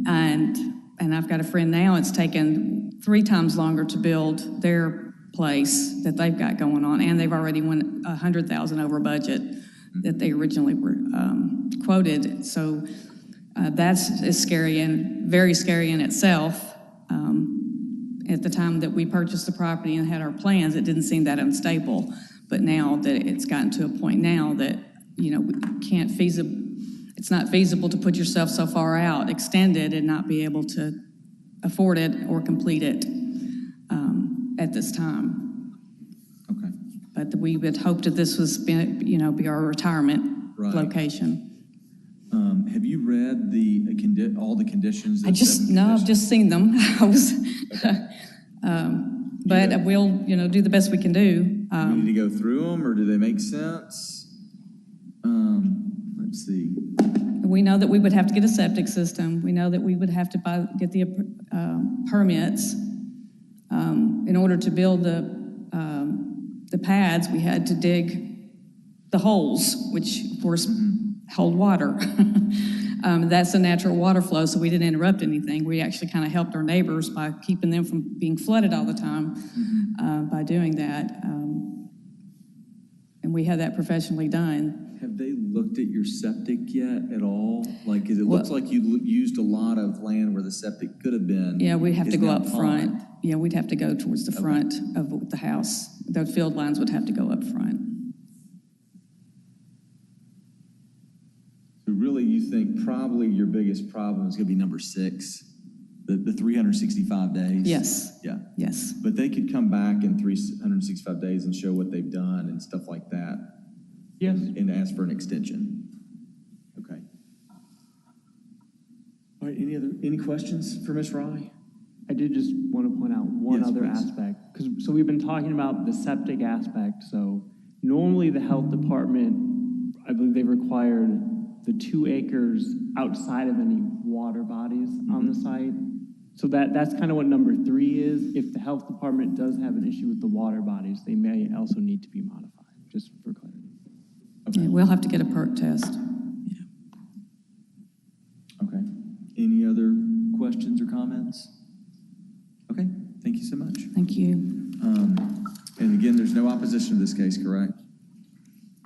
And I've got a friend now, it's taken 3 times longer to build their place that they've got going on, and they've already went $100,000 over budget that they originally were quoted. So that's scary and very scary in itself. At the time that we purchased the property and had our plans, it didn't seem that unstable. But now that it's gotten to a point now that, we can't it's not feasible to put yourself so far out, extend it, and not be able to afford it or complete it at this time. Okay. But we would hope that this was, be our retirement location. Have you read all the conditions? I've just seen them. But we'll, do the best we can do. Do you need to go through them, or do they make sense? Let's see. We know that we would have to get a septic system. We know that we would have to get the permits. In order to build the pads, we had to dig the holes, which of course hold water. That's a natural water flow, so we didn't interrupt anything. We actually kind of helped our neighbors by keeping them from being flooded all the time by doing that. And we had that professionally done. Have they looked at your septic yet at all? Like, it looks like you used a lot of land where the septic could have been. Yeah, we'd have to go up front. Yeah, we'd have to go towards the front of the house. The field lines would have to go up front. So really, you think probably your biggest problem is going to be number 6, the 365 days? Yes. Yeah. Yes. But they could come back in 365 days and show what they've done and stuff like that. Yes. And ask for an extension. Okay. All right, any questions for Ms. Rye? I did just want to point out one other please. aspect. So we've been talking about the septic aspect. So normally the health department, I believe required the 2 acres outside of any water bodies on the site. So that's kind of what number 3 is. If the health department does have an issue with the water bodies, they may also need to be modified, just for clarity. Yeah, we'll have to get a perk test. Okay. Any other questions or comments? Okay, thank you so much. Thank you. And again, there's no opposition to this case, correct?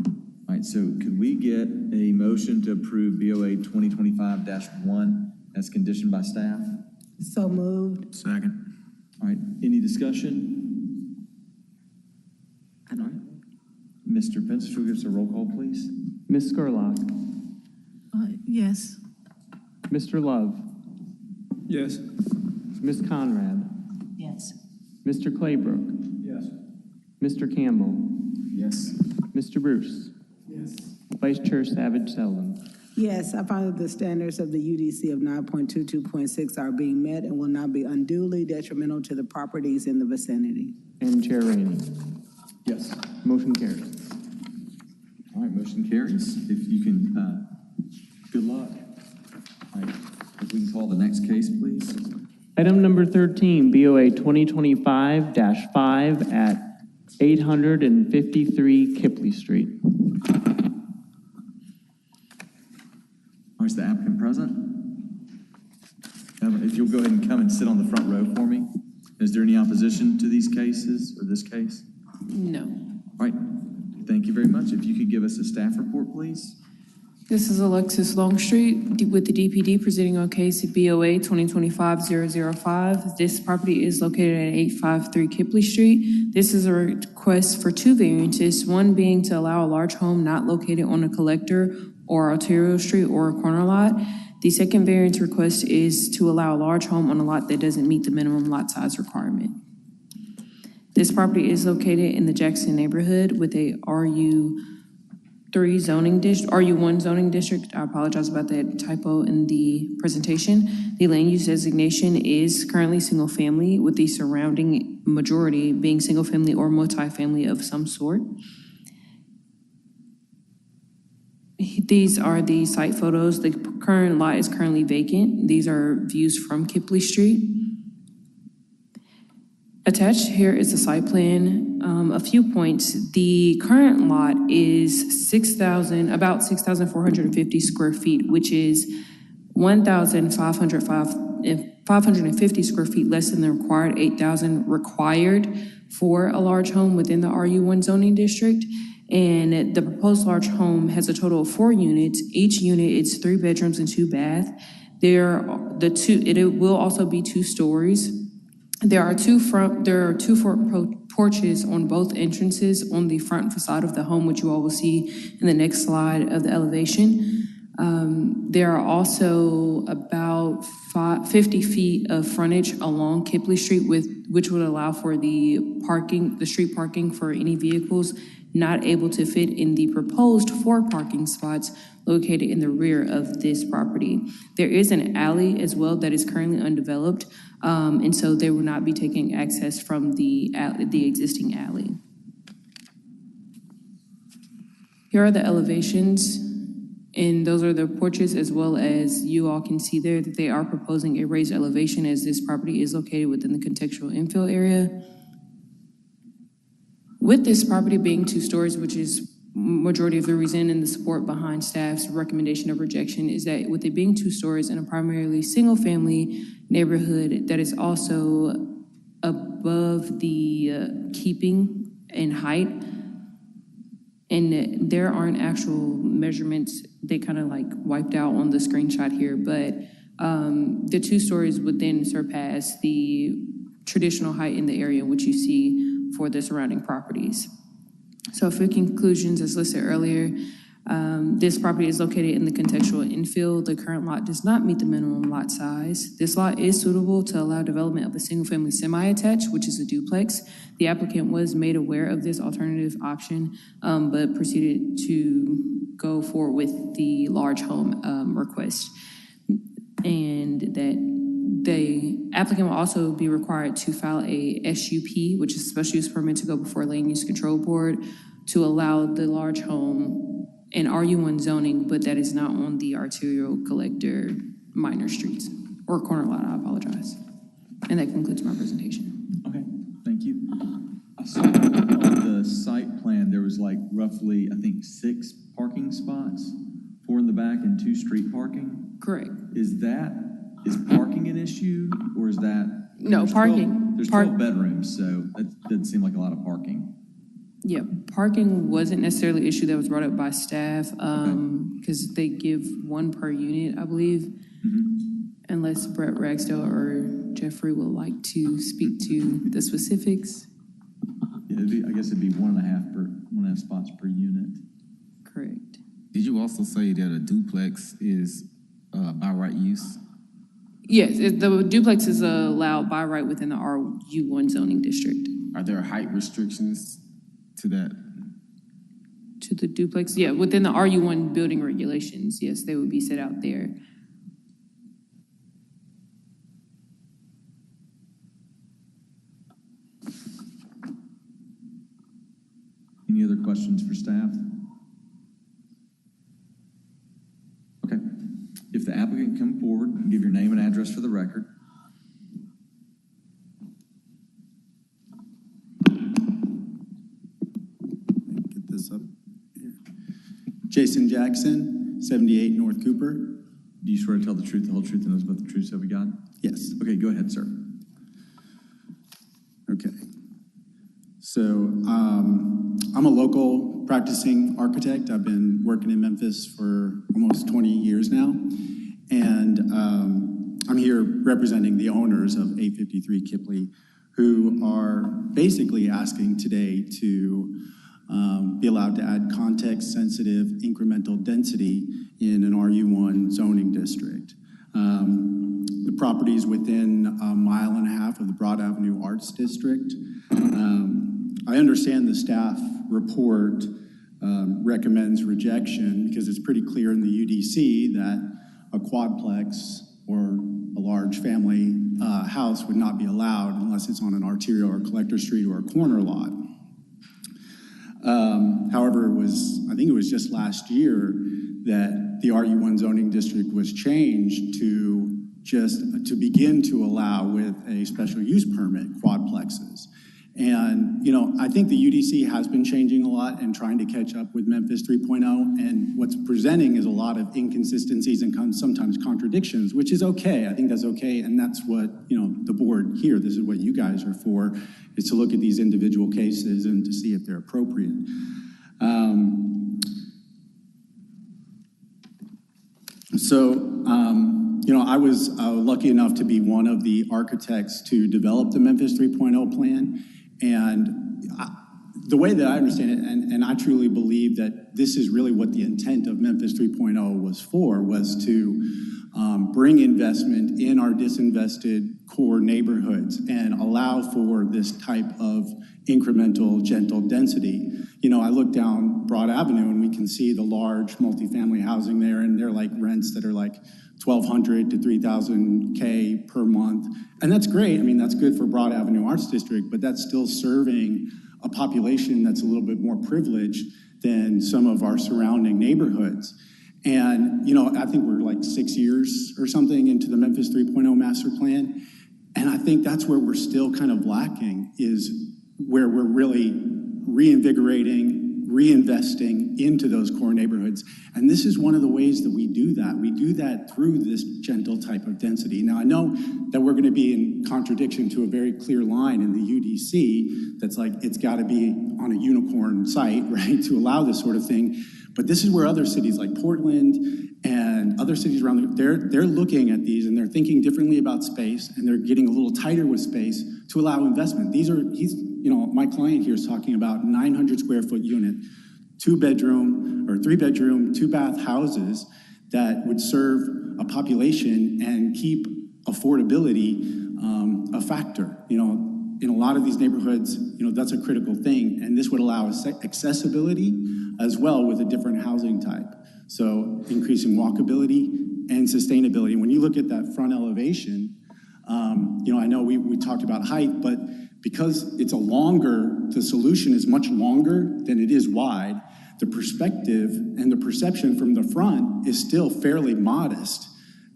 All right, so could we get a motion to approve BOA 2025-1 as conditioned by staff? So moved. Second. All right, any discussion? All right. Mr. Pence, if you'll give us a roll call, please. Ms. Scurlock, Yes. Mr. Love, Yes. Ms. Conrad, Yes. Mr. Claybrook, Yes. Mr. Campbell, Yes. Mr. Bruce, Yes. Vice Chair Savage Selden. Yes, I find that the standards of the UDC of 9.22.6 are being met and will not be unduly detrimental to the properties in the vicinity. And Chair Rainey. Yes. Motion carries. All right, motion carries. If you can, good luck. All right, if we can call the next case, please. Item number 13, BOA 2025-5 at 853 Kipley Street. All right, is the applicant present? If you'll go ahead and come and sit on the front row for me. Is there any opposition to these cases or this case? No. All right, thank you very much. If you could give us a staff report, please. This is Alexis Longstreet with the DPD presenting on case BOA 2025-005. This property is located at 853 Kipley Street. This is a request for 2 variances, one being to allow a large home not located on a collector or arterial street or a corner lot. The second variance request is to allow a large home on a lot that doesn't meet the minimum lot size requirement. This property is located in the Jackson neighborhood with a RU1 zoning district. I apologize about that typo in the presentation. The land use designation is currently single family, with the surrounding majority being single family or multifamily of some sort. These are the site photos. The current lot is currently vacant. These are views from Kipley Street. Attached here is the site plan. A few points. The current lot is about 6,450 square feet, which is 1,550 square feet less than the required 8,000 required for a large home within the RU1 zoning district. And the proposed large home has a total of 4 units. Each unit is 3 bedrooms and 2 baths. It will also be 2 stories. There are two front porches on both entrances on the front facade of the home, which you all will see in the next slide of the elevation. There are also about 50 feet of frontage along Kipley Street, which would allow for the street parking for any vehicles not able to fit in the proposed 4 parking spots located in the rear of this property. There is an alley as well that is currently undeveloped, and so they will not be taking access from the existing alley. Here are the elevations, and those are the porches, as well as you all can see there that they are proposing a raised elevation as this property is located within the contextual infill area. With this property being 2 stories, which is majority of the reason and the support behind staff's recommendation of rejection, is that with it being 2 stories in a primarily single-family neighborhood that is also above the keeping in height, and there aren't actual measurements, they kind of like wiped out on the screenshot here, but the 2 stories would then surpass the traditional height in the area which you see for the surrounding properties. So for conclusions, as listed earlier, this property is located in the contextual infill. The current lot does not meet the minimum lot size. This lot is suitable to allow development of a single-family semi-attached, which is a duplex. The applicant was made aware of this alternative option, but proceeded to go forward with the large home request. And that the applicant will also be required to file a SUP, which is a special use permit, to go before Land Use Control Board to allow the large home in RU1 zoning, but that is not on the arterial collector minor streets, or corner lot, I apologize. And that concludes my presentation. Okay, thank you. I saw on the site plan, there was like roughly, I think, 6 parking spots, 4 in the back and 2 street parking. Correct. Is parking an issue, or is that? No, parking. There's 12 bedrooms, so that doesn't seem like a lot of parking. Yeah, parking wasn't necessarily an issue that was brought up by staff, because they give 1 per unit, I believe. Unless Brett Ragsdale or Jeffrey would like to speak to the specifics. Yeah, I guess it'd be 1.5 spots per unit. Correct. Did you also say that a duplex is by right use? Yes, the duplex is allowed by right within the RU1 zoning district. Are there height restrictions to that? To the duplex? Yeah, within the RU1 building regulations, yes, they would be set out there. Any other questions for staff? Okay. If the applicant come forward and give your name and address for the record. Get this up here. Jason Jackson, 78 North Cooper. Do you swear to tell the truth, the whole truth, and nothing but the truth, so help you God? Yes. Okay, go ahead, sir. Okay. So I'm a local practicing architect. I've been working in Memphis for almost 20 years now. And I'm here representing the owners of 853 Kipley, who are basically asking today to be allowed to add context-sensitive incremental density in an RU1 zoning district. The property is within 1.5 miles of the Broad Avenue Arts District. I understand the staff report recommends rejection because it's pretty clear in the UDC that a quadplex or a large family house would not be allowed unless it's on an arterial or collector street or a corner lot. However, I think it was just last year that the RU1 zoning district was changed to begin to allow with a special use permit quadplexes. And, I think the UDC has been changing a lot and trying to catch up with Memphis 3.0. And what's presenting is a lot of inconsistencies and sometimes contradictions, which is okay. I think that's okay. And that's what, the board here, this is what you guys are for, is to look at these individual cases and to see if they're appropriate. I was lucky enough to be one of the architects to develop the Memphis 3.0 plan. And the way that I understand it, and I truly believe that this is really what the intent of Memphis 3.0 was to bring investment in our disinvested core neighborhoods and allow for this type of incremental, gentle density. I look down Broad Avenue and we can see the large multifamily housing there, and they're like rents that are like $1,200 to $3,000 per month. And that's great. I mean, that's good for Broad Avenue Arts District, but that's still serving a population that's a little bit more privileged than some of our surrounding neighborhoods. And, I think we're like 6 years or something into the Memphis 3.0 master plan. And I think that's where we're still kind of lacking, is where we're really reinvigorating, reinvesting into those core neighborhoods. And this is one of the ways that we do that. We do that through this gentle type of density. Now, I know that we're going to be in contradiction to a very clear line in the UDC that's like, it's got to be on a unicorn site, right, to allow this sort of thing. But this is where other cities like Portland and other cities around, they're looking at these and they're thinking differently about space, and they're getting a little tighter with space to allow investment. My client here is talking about 900 square foot unit, 2-bedroom or 3-bedroom, 2-bath houses that would serve a population and keep affordability a factor. In a lot of these neighborhoods, that's a critical thing, and this would allow accessibility as well with a different housing type. So increasing walkability and sustainability. When you look at that front elevation, I know we talked about height, but because the solution is much longer than it is wide, the perspective and the perception from the front is still fairly modest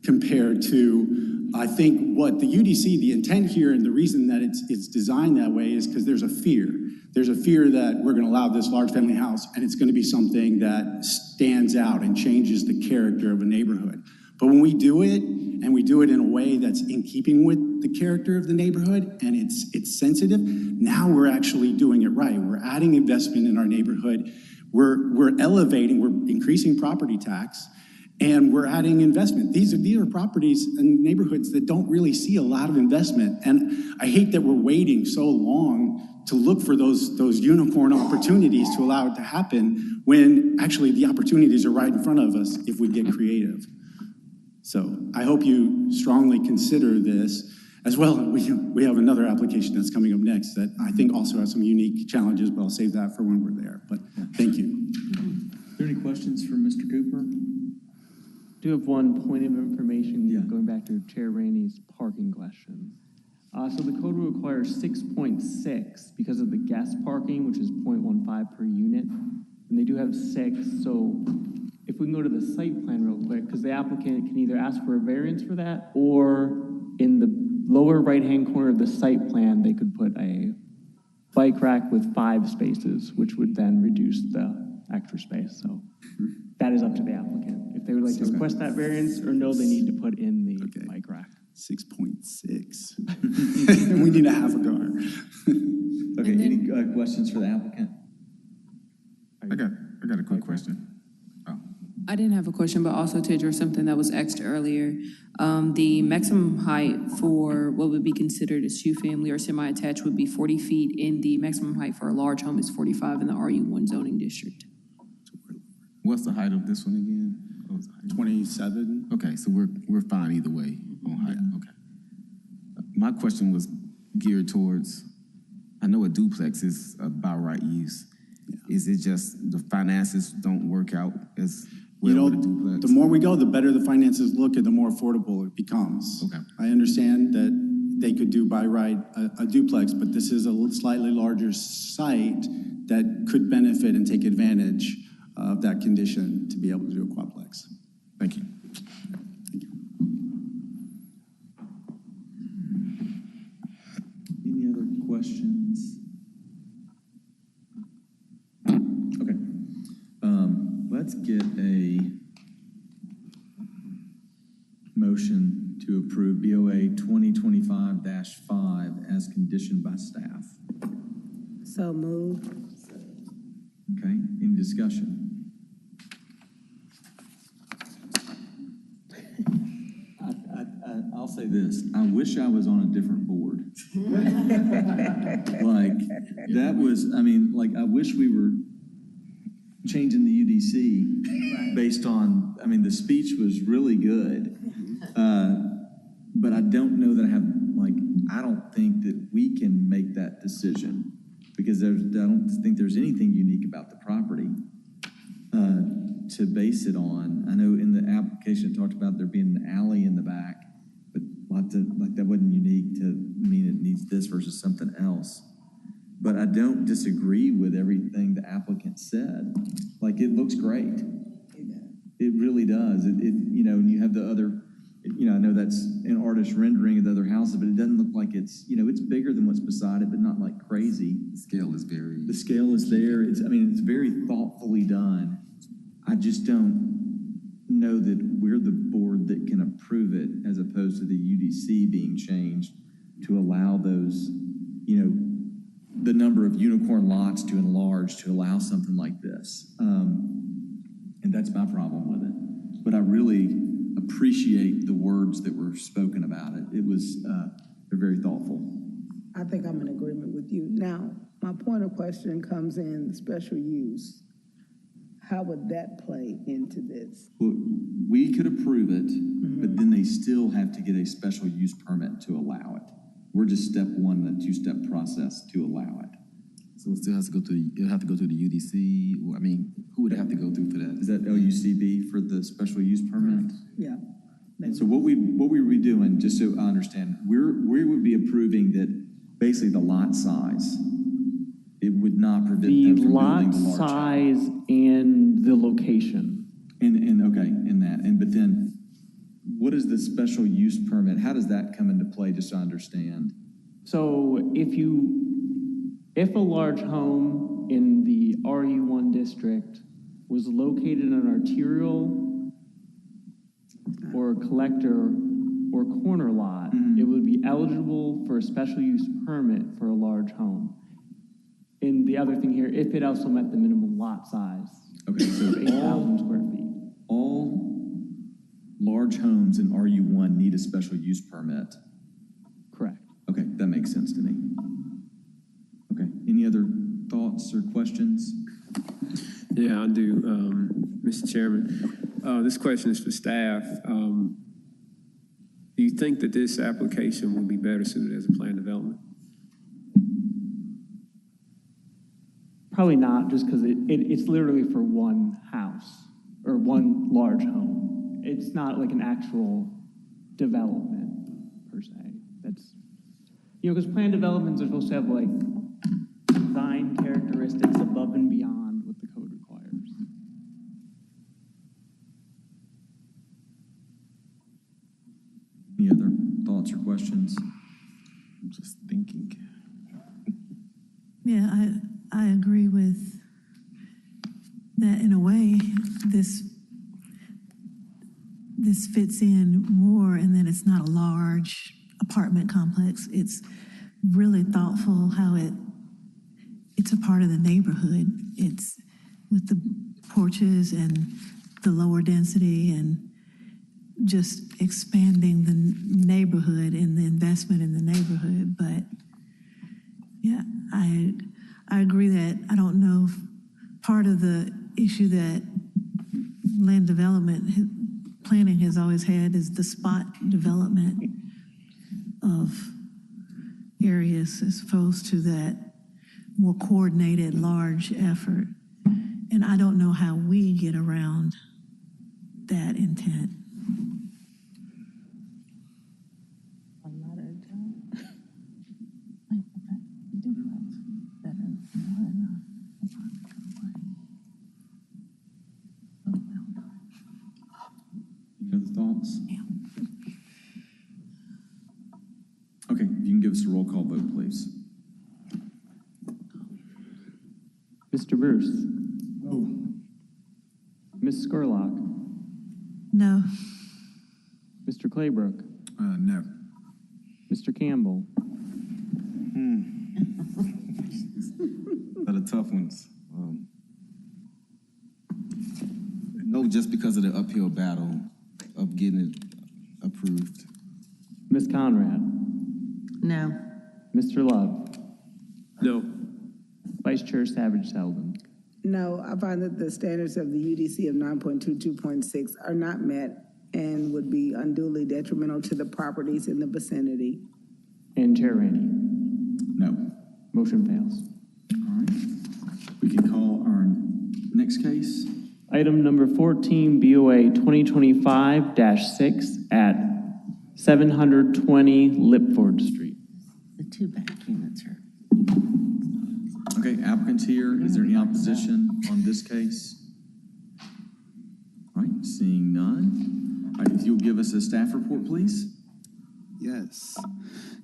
compared to, I think, what the UDC, the intent here and the reason that it's designed that way is because there's a fear. There's a fear that we're going to allow this large family house and it's going to be something that stands out and changes the character of a neighborhood. But when we do it, and we do it in a way that's in keeping with the character of the neighborhood, and it's sensitive, now we're actually doing it right. We're adding investment in our neighborhood. We're elevating, we're increasing property tax, and we're adding investment. These are properties and neighborhoods that don't really see a lot of investment. And I hate that we're waiting so long to look for those unicorn opportunities to allow it to happen when actually the opportunities are right in front of us if we get creative. So I hope you strongly consider this. As well, we have another application that's coming up next that I think also has some unique challenges, but I'll save that for when we're there. But thank you. Are there any questions for Mr. Cooper? I do have one point of information going back to Chair Rainey's parking question. So the code will require 6.6 because of the guest parking, which is 0.15 per unit. And they do have 6, so if we can go to the site plan real quick, because the applicant can either ask for a variance for that, or in the lower right-hand corner of the site plan, they could put a bike rack with 5 spaces, which would then reduce the extra space. So that is up to the applicant. If they would like to request that variance, or no, they need to put in the bike rack. 6.6. We need a half a car. Okay, any questions for the applicant? I got a quick question. I didn't have a question, but also to address something that was asked earlier. The maximum height for what would be considered a two-family or semi-attached would be 40 feet, and the maximum height for a large home is 45 in the RU1 zoning district. What's the height of this one again? 27. Okay, so we're fine either way on height. Okay. My question was geared towards, I know a duplex is a by right use. Is it just the finances don't work out as well with a duplex? The more we go, the better the finances look and the more affordable it becomes. Okay. I understand that they could do by right a duplex, but this is a slightly larger site that could benefit and take advantage of that condition to be able to do a quadplex. Thank you. Any other questions? Okay. Let's get a motion to approve BOA 2025-5 as conditioned by staff. So moved. Okay, any discussion? I'll say this, I wish I was on a different board. Like, that was, I mean, like, I wish we were changing the UDC based on, I mean, the speech was really good. But I don't know that I have, like, I don't think that we can make that decision because I don't think there's anything unique about the property to base it on. I know in the application it talked about there being an alley in the back, but like that wasn't unique to mean it needs this versus something else. But I don't disagree with everything the applicant said. Like, it looks great. It really does. It you know, and you have the other, you know, I know that's an artist rendering of the other houses, but it doesn't look like it's, you know, it's bigger than what's beside it, but not like crazy. The scale is very... The scale is there. It's, I mean, it's very thoughtfully done. I just don't know that we're the board that can approve it as opposed to the UDC being changed to allow those, you know, the number of unicorn lots to enlarge to allow something like this. And that's my problem with it. But I really appreciate the words that were spoken about it. It was, they're very thoughtful. I think I'm in agreement with you. Now, my point of question comes in the special use. How would that play into this? Well, we could approve it, but then they still have to get a special use permit to allow it. We're just step one in a two-step process to allow it. So it still has to go through, it'll have to go through the UDC, or, I mean, who would it have to go through for that? Is that LUCB for the special use permit? Yeah. So what we would be doing, just so I understand, we would be approving that basically the lot size it would not prevent The them from lot building the large house. size and the location. But then, what is the special use permit? How does that come into play, just to understand? So if a large home in the RU1 district was located in an arterial or collector or corner lot, it would be eligible for a special use permit for a large home. And the other thing here, if it also met the minimum lot size. Okay, so of 8,000 square feet. All large homes in RU1 need a special use permit. Correct. Okay, that makes sense to me. Okay, any other thoughts or questions? Yeah, I do, Mr. Chairman. This question is for staff. Do you think that this application will be better suited as a plan development? Probably not, just because it's literally for one house or one large home. It's not like an actual development per se. That's, because plan developments are supposed to have like design characteristics above and beyond what the code requires. Any other thoughts or questions? I'm just thinking. Yeah, I agree with that in a way. This fits in more in that it's not a large apartment complex. It's really thoughtful how it's a part of the neighborhood. It's with the porches and the lower density and just expanding the neighborhood and the investment in the neighborhood. But yeah, I agree that I don't know if part of the issue that land development planning has always had is the spot development of areas as opposed to that more coordinated large effort. And I don't know how we get around that intent. Any other thoughts? Okay, you can give us a roll call vote, please. Mr. Bruce? No. Ms. Skurlock? No. Mr. Claybrook? No. Mr. Campbell? That are tough ones. No, just because of the uphill battle of getting it approved. Ms. Conrad? No. Mr. Love? No. Vice Chair Savage Selden? No, I find that the standards of the UDC of 9.22.6 are not met and would be unduly detrimental to the properties in the vicinity. And Chair Rainey? No. Motion fails. All right. We can call our next case. Item number 14, BOA 2025-6 at 720 Lipford Street. The two back units are. Okay, applicant's here. Is there any opposition on this case? All right, seeing none. All right, if you'll give us a staff report, please. Yes.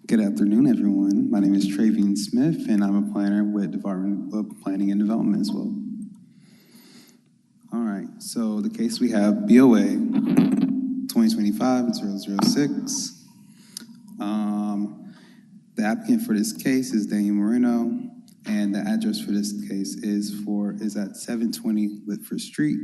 Good afternoon, everyone. My name is Travian Smith, and I'm a planner with Department of Planning and Development as well. All right, so the case we have BOA 2025-006. The applicant for this case is Daniel Moreno, and the address for this case is at 720 Litford Street.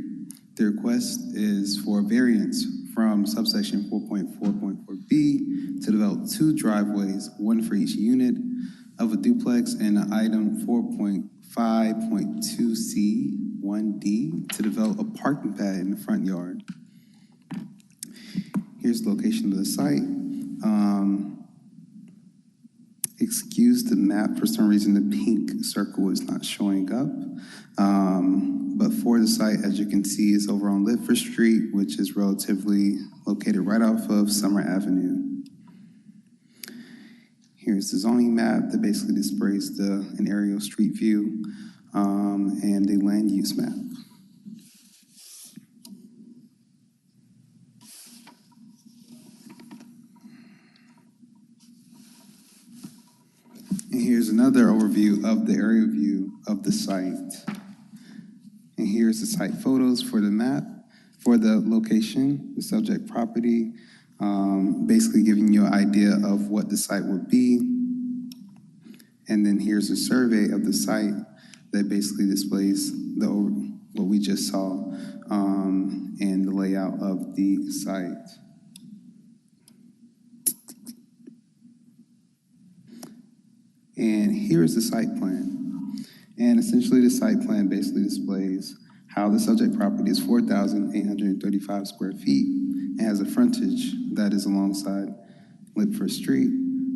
The request is for variance from subsection 4.4.4B to develop two driveways, one for each unit of a duplex, and item 4.5.2C1D to develop a parking pad in the front yard. Here's the location of the site. Excuse the map, for some reason the pink circle is not showing up. But for the site, as you can see, is over on Litford Street, which is relatively located right off of Summer Avenue. Here's the zoning map that basically displays an aerial street view and the land use map. And here's another overview of the aerial view of the site. And here's the site photos for the map, for the location, the subject property, basically giving you an idea of what the site would be. And then here's a survey of the site that basically displays what we just saw and the layout of the site. And here's the site plan. And essentially the site plan basically displays how the subject property is 4,835 square feet and has a frontage that is alongside Lipford Street.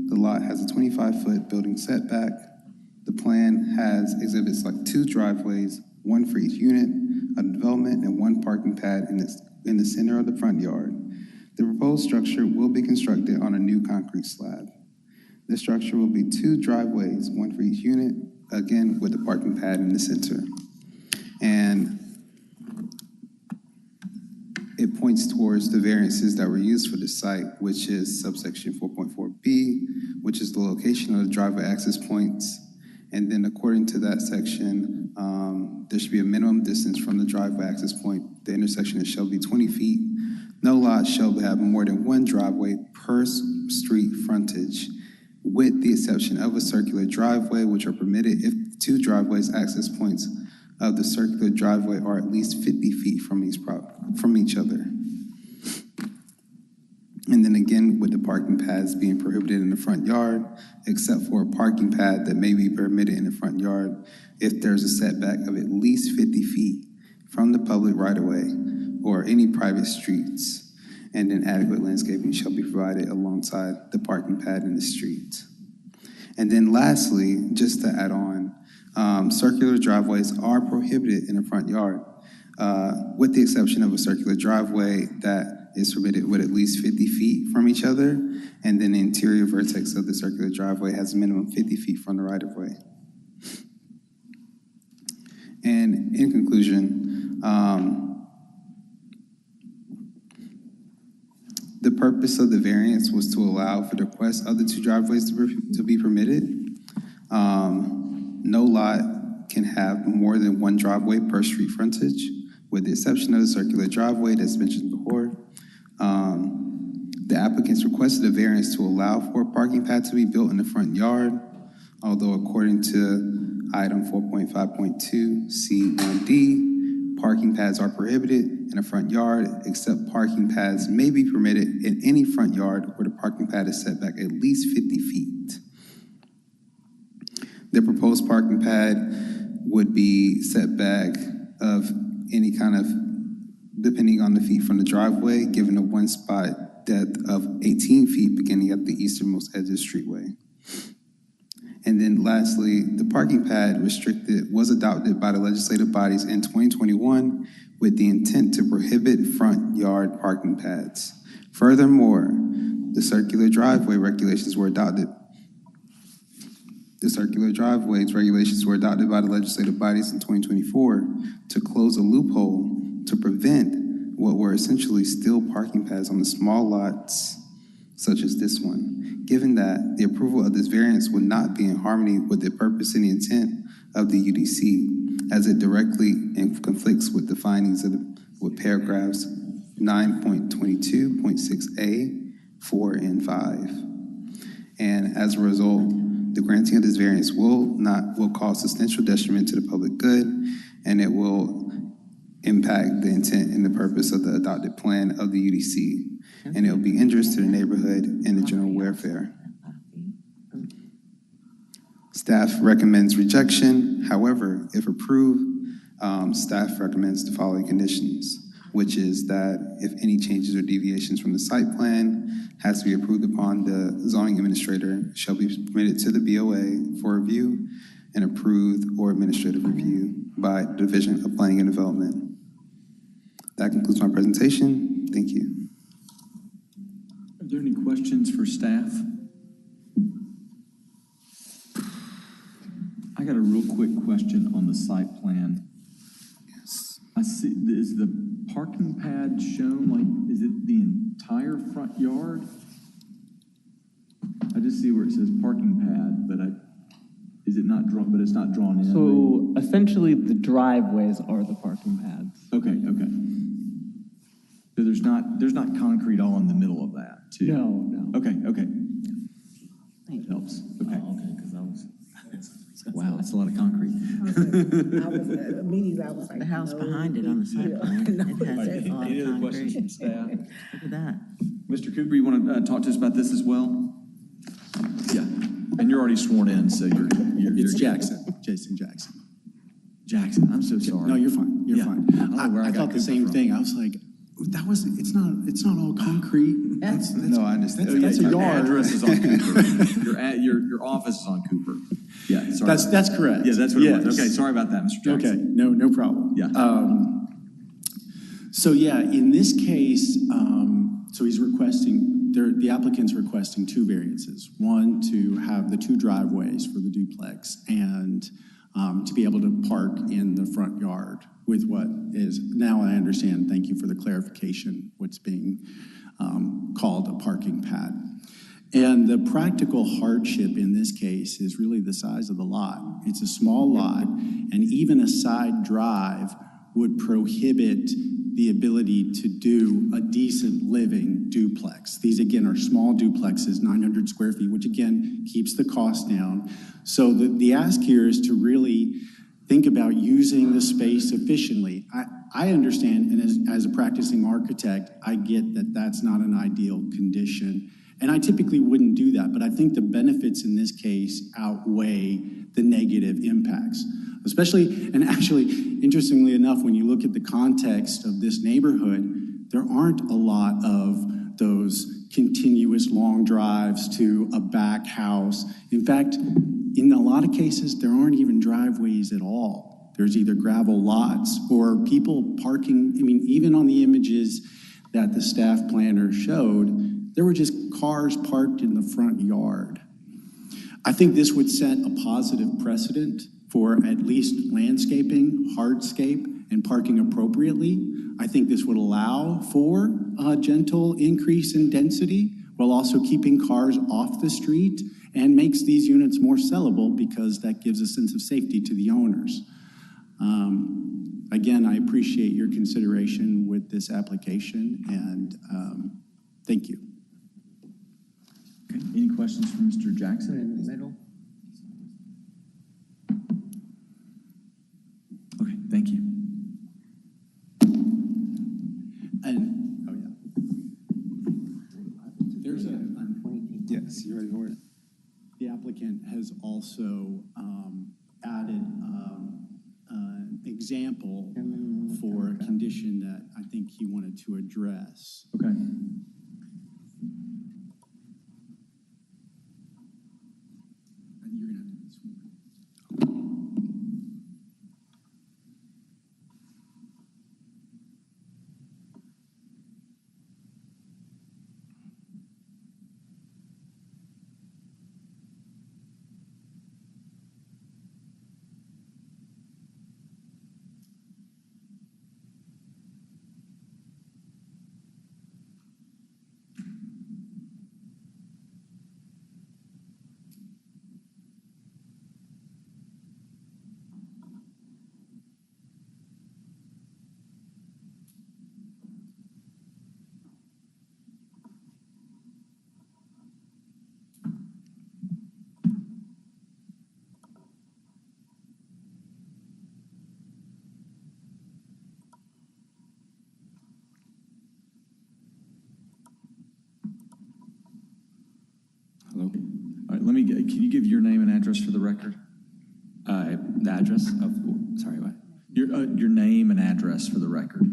The lot has a 25-foot building setback. The plan has exhibits like 2 driveways, 1 for each unit of development and 1 parking pad in the center of the front yard. The proposed structure will be constructed on a new concrete slab. The structure will be 2 driveways, 1 for each unit, again with the parking pad in the center. And it points towards the variances that were used for the site, which is subsection 4.4B, which is the location of the driveway access points. And then according to that section, there should be a minimum distance from the driveway access point. The intersection shall be 20 feet. No lot shall have more than 1 driveway per street frontage, with the exception of a circular driveway, which are permitted if 2 driveways access points of the circular driveway are at least 50 feet from each other. And then again, with the parking pads being prohibited in the front yard, except for a parking pad that may be permitted in the front yard if there's a setback of at least 50 feet from the public right-of-way or any private streets. And then adequate landscaping shall be provided alongside the parking pad in the street. And then lastly, just to add on, circular driveways are prohibited in the front yard, with the exception of a circular driveway that is permitted with at least 50 feet from each other, and then the interior vertex of the circular driveway has a minimum 50 feet from the right-of-way. And in conclusion, the purpose of the variance was to allow for the request of the 2 driveways to be permitted. No lot can have more than 1 driveway per street frontage, with the exception of the circular driveway that's mentioned before. The applicants requested a variance to allow for a parking pad to be built in the front yard, although according to item 4.5.2 C1D, parking pads are prohibited in a front yard, except parking pads may be permitted in any front yard where the parking pad is set back at least 50 feet. The proposed parking pad would be set back of any kind of, depending on the feet from the driveway, given a 1-spot depth of 18 feet beginning at the easternmost edge of the streetway. And then lastly, the parking pad was adopted by the legislative bodies in 2021 with the intent to prohibit front yard parking pads. Furthermore, the circular driveway regulations were adopted. The circular driveways regulations were adopted by the legislative bodies in 2024 to close a loophole to prevent what were essentially still parking pads on the small lots such as this one, given that the approval of this variance would not be in harmony with the purpose and the intent of the UDC, as it directly conflicts with the findings with paragraphs 9.22.6a, 4, and 5. And as a result, the granting of this variance will cause substantial detriment to the public good, and it will impact the intent and the purpose of the adopted plan of the UDC, and it will be injurious to the neighborhood and the general welfare. Staff recommends rejection. However, if approved, staff recommends the following conditions, which is that if any changes or deviations from the site plan has to be approved upon, the zoning administrator shall be permitted to the BOA for review and approved or administrative review by the Division of Planning and Development. That concludes my presentation. Thank you. Are there any questions for staff? I got a real quick question on the site plan. Yes. I see, is the parking pad shown, like, is it the entire front yard? I just see where it says parking pad, but is it not drawn, but it's not drawn in? So essentially, the driveways are the parking pads. Okay. So there's not concrete all in the middle of that, too? No. Okay. That helps. Okay. Okay, because I was. Wow, that's a lot of concrete. Immediately I was like. The house no, behind it on the side plan, it has a lot Any of other questions from staff? Look at that. Mr. Cooper, you want to talk to us about this as well? Yeah, and you're already sworn in, so you're. It's Jackson, Jason Jackson. Jackson, I'm so sorry. No, you're fine, you're fine. I thought the same from. thing, I was like, it's not all concrete. No, I understand. That's a Your yard. address is on Cooper. Your office is on Cooper. Yeah, sorry. That's correct. Yeah, that's what it was. Yes. Okay, sorry about that, Mr. Jackson. Okay, no problem. Yeah. So yeah, in this case, so he's requesting, the applicant's requesting two variances. One, to have the two driveways for the duplex and to be able to park in the front yard with what is, now I understand, thank you for the clarification, what's being called a parking pad. And the practical hardship in this case is really the size of the lot. It's a small lot, and even a side drive would prohibit the ability to do a decent living duplex. These, again, are small duplexes, 900 square feet, which, again, keeps the cost down. So the ask here is to really think about using the space efficiently. I understand, and as a practicing architect, I get that that's not an ideal condition. And I typically wouldn't do that, but I think the benefits in this case outweigh the negative impacts. Especially, and actually, interestingly enough, when you look at the context of this neighborhood, there aren't a lot of those continuous long drives to a back house. In fact, in a lot of cases, there aren't even driveways at all. There's either gravel lots or people parking. I mean, even on the images that the staff planner showed, there were just cars parked in the front yard. I think this would set a positive precedent for at least landscaping, hardscape, and parking appropriately. I think this would allow for a gentle increase in density while also keeping cars off the street and makes these units more sellable because that gives a sense of safety to the owners. Again, I appreciate your consideration with this application, and thank you. Okay. Any questions from Mr. Jackson? In the middle. Okay, thank you. And, oh yeah. There's Yes, you ready for it? the applicant has also added an example for a condition that I think he wanted to address. Okay. You're gonna have to be sworn. Hello. All right, can you give your name and address for the record? The address of, sorry, what? Your name and address for the record.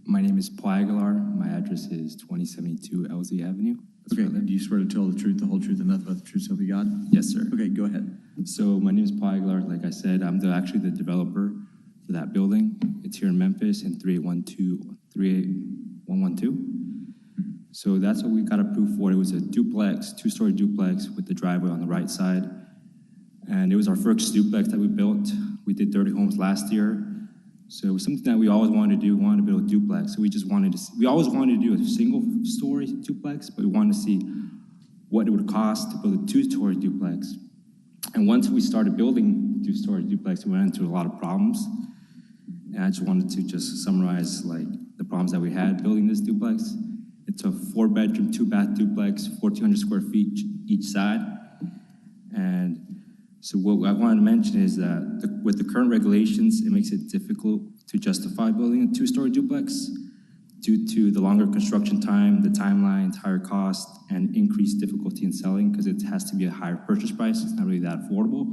My name is Paul Aguilar. My address is 2072 LZ Avenue. Okay, do you swear to tell the truth, the whole truth, and nothing but the truth, so help you God? Yes, sir. Okay, go ahead. So my name is Paul Aguilar. Like I said, I'm actually the developer for that building. It's here in Memphis in 38112. So that's what we got approved for. It was a duplex, two-story duplex with the driveway on the right side. And it was our first duplex that we built. We did 30 homes last year. So it was something that we always wanted to do. We wanted to build a duplex. So we always wanted to do a single-story duplex, but we wanted to see what it would cost to build a two-story duplex. And once we started building two-story duplex, we ran into a lot of problems. And I just wanted to just summarize like the problems that we had building this duplex. It's a 4-bedroom, 2-bath duplex, 1,400 square feet each side. And so what I wanted to mention is that with the current regulations, it makes it difficult to justify building a 2-story duplex due to the longer construction time, the timelines, higher cost, and increased difficulty in selling because it has to be a higher purchase price. It's not really that affordable.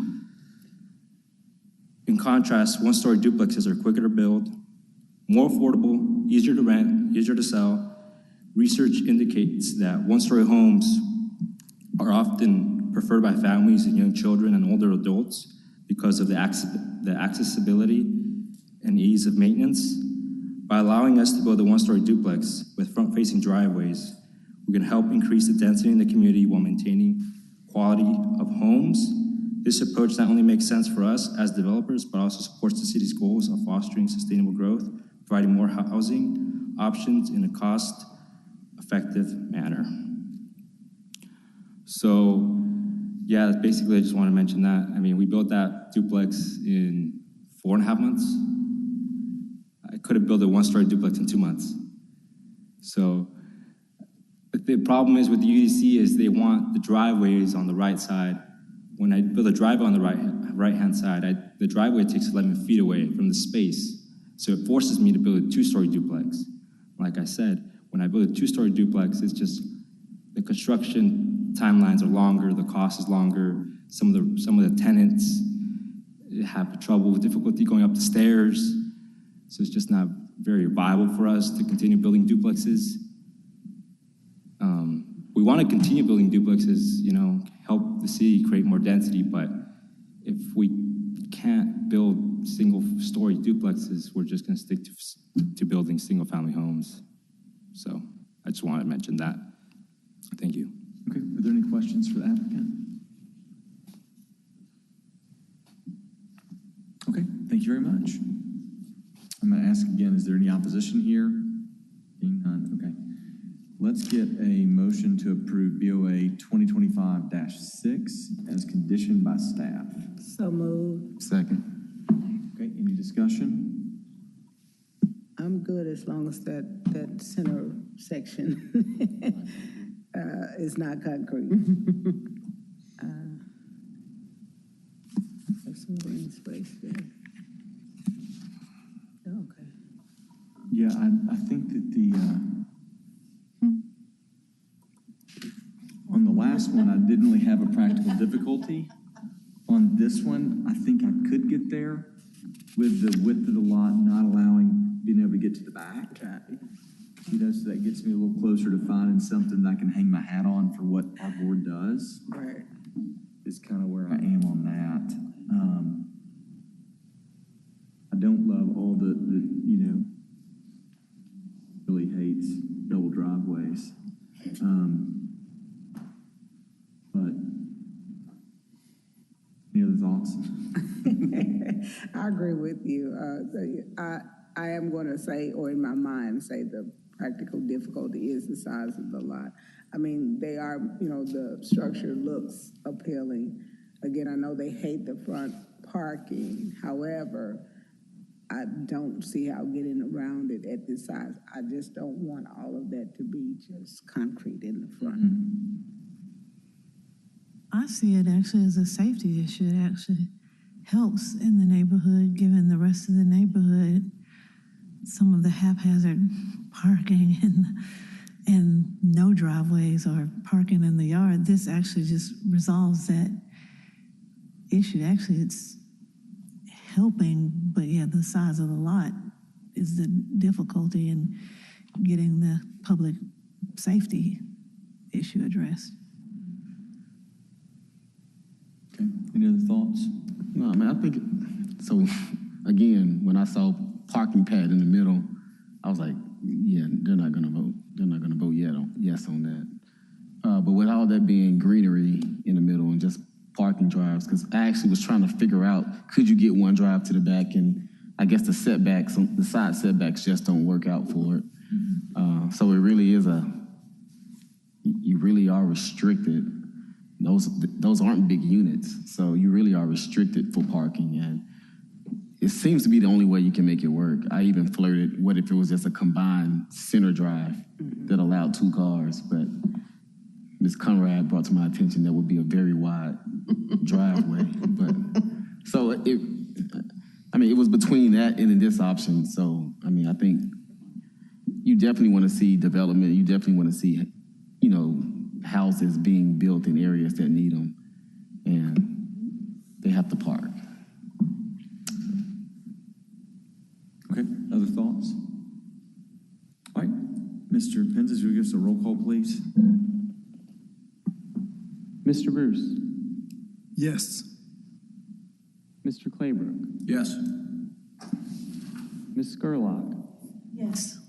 In contrast, 1-story duplexes are quicker to build, more affordable, easier to rent, easier to sell. Research indicates that 1-story homes are often preferred by families and young children and older adults because of the accessibility and ease of maintenance. By allowing us to build a 1-story duplex with front-facing driveways, we can help increase the density in the community while maintaining quality of homes. This approach not only makes sense for us as developers, but also supports the city's goals of fostering sustainable growth, providing more housing options in a cost-effective manner. So, yeah, basically I just want to mention that. I mean, we built that duplex in 4.5 months. I could have built a 1-story duplex in 2 months. So, but the problem is with the UDC is they want the driveways on the right side. When I build a driveway on the right-hand side, the driveway takes 11 feet away from the space. So it forces me to build a 2-story duplex. Like I said, when I build a 2-story duplex, it's just the construction timelines are longer, the cost is longer. Some of the tenants have trouble with difficulty going up the stairs. So it's just not very viable for us to continue building duplexes. We want to continue building duplexes, help the city create more density, but if we can't build single-story duplexes, we're just going to stick to building single-family homes. So I just wanted to mention that. Thank you. Okay, are there any questions for the applicant? Okay, thank you very much. I'm going to ask again, is there any opposition here? Being none, okay. Let's get a motion to approve BOA 2025-6 as conditioned by staff. So moved. Second. Okay, any discussion? I'm good as long as that center section is not concrete. There's some green space there. Okay. Yeah, I think that on the last one, I didn't really have a practical difficulty. On this one, I think I could get there with the width of the lot not allowing being able to get to the back. So that gets me a little closer to finding something that I can hang my hat on for what our board does. Right. Is kind of where I am on that. I don't love all the really hates double driveways. But any other thoughts? I agree with you. I am going to say, or in my mind, say the practical difficulty is the size of the lot. I mean, they are, the structure looks appealing. Again, I know they hate the front parking. However, I don't see how getting around it at this size. I just don't want all of that to be just concrete in the front. I see it actually as a safety issue. It actually helps in the neighborhood, given the rest of the neighborhood, some of the haphazard parking and no driveways or parking in the yard. This actually just resolves that issue. Actually, it's helping, but yeah, the size of the lot is the difficulty in getting the public safety issue addressed. Okay, any other thoughts? No, I mean, I think, so again, when I saw parking pad in the middle, I was like, yeah, they're not gonna vote. They're not gonna vote yes on that. But with all that being greenery in the middle and just parking drives, because I actually was trying to figure out, could you get one drive to the back? And I guess the setbacks, the side setbacks just don't work out for it. So it really is you really are restricted. Those aren't big units, so you really are restricted for parking, and it seems to be the only way you can make it work. I even flirted, what if it was just a combined center drive that allowed 2 cars, but Ms. Conrad brought to my attention that would be a very wide driveway. But so it was between that and this option. So, I think you definitely want to see development. You definitely want to see, houses being built in areas that need them, and they have to park. Okay, other thoughts? All right, Mr. Pensis, will you give us a roll call, please? Mr. Bruce, Yes. Mr. Claybrook, Yes. Ms. Scurlock, Yes.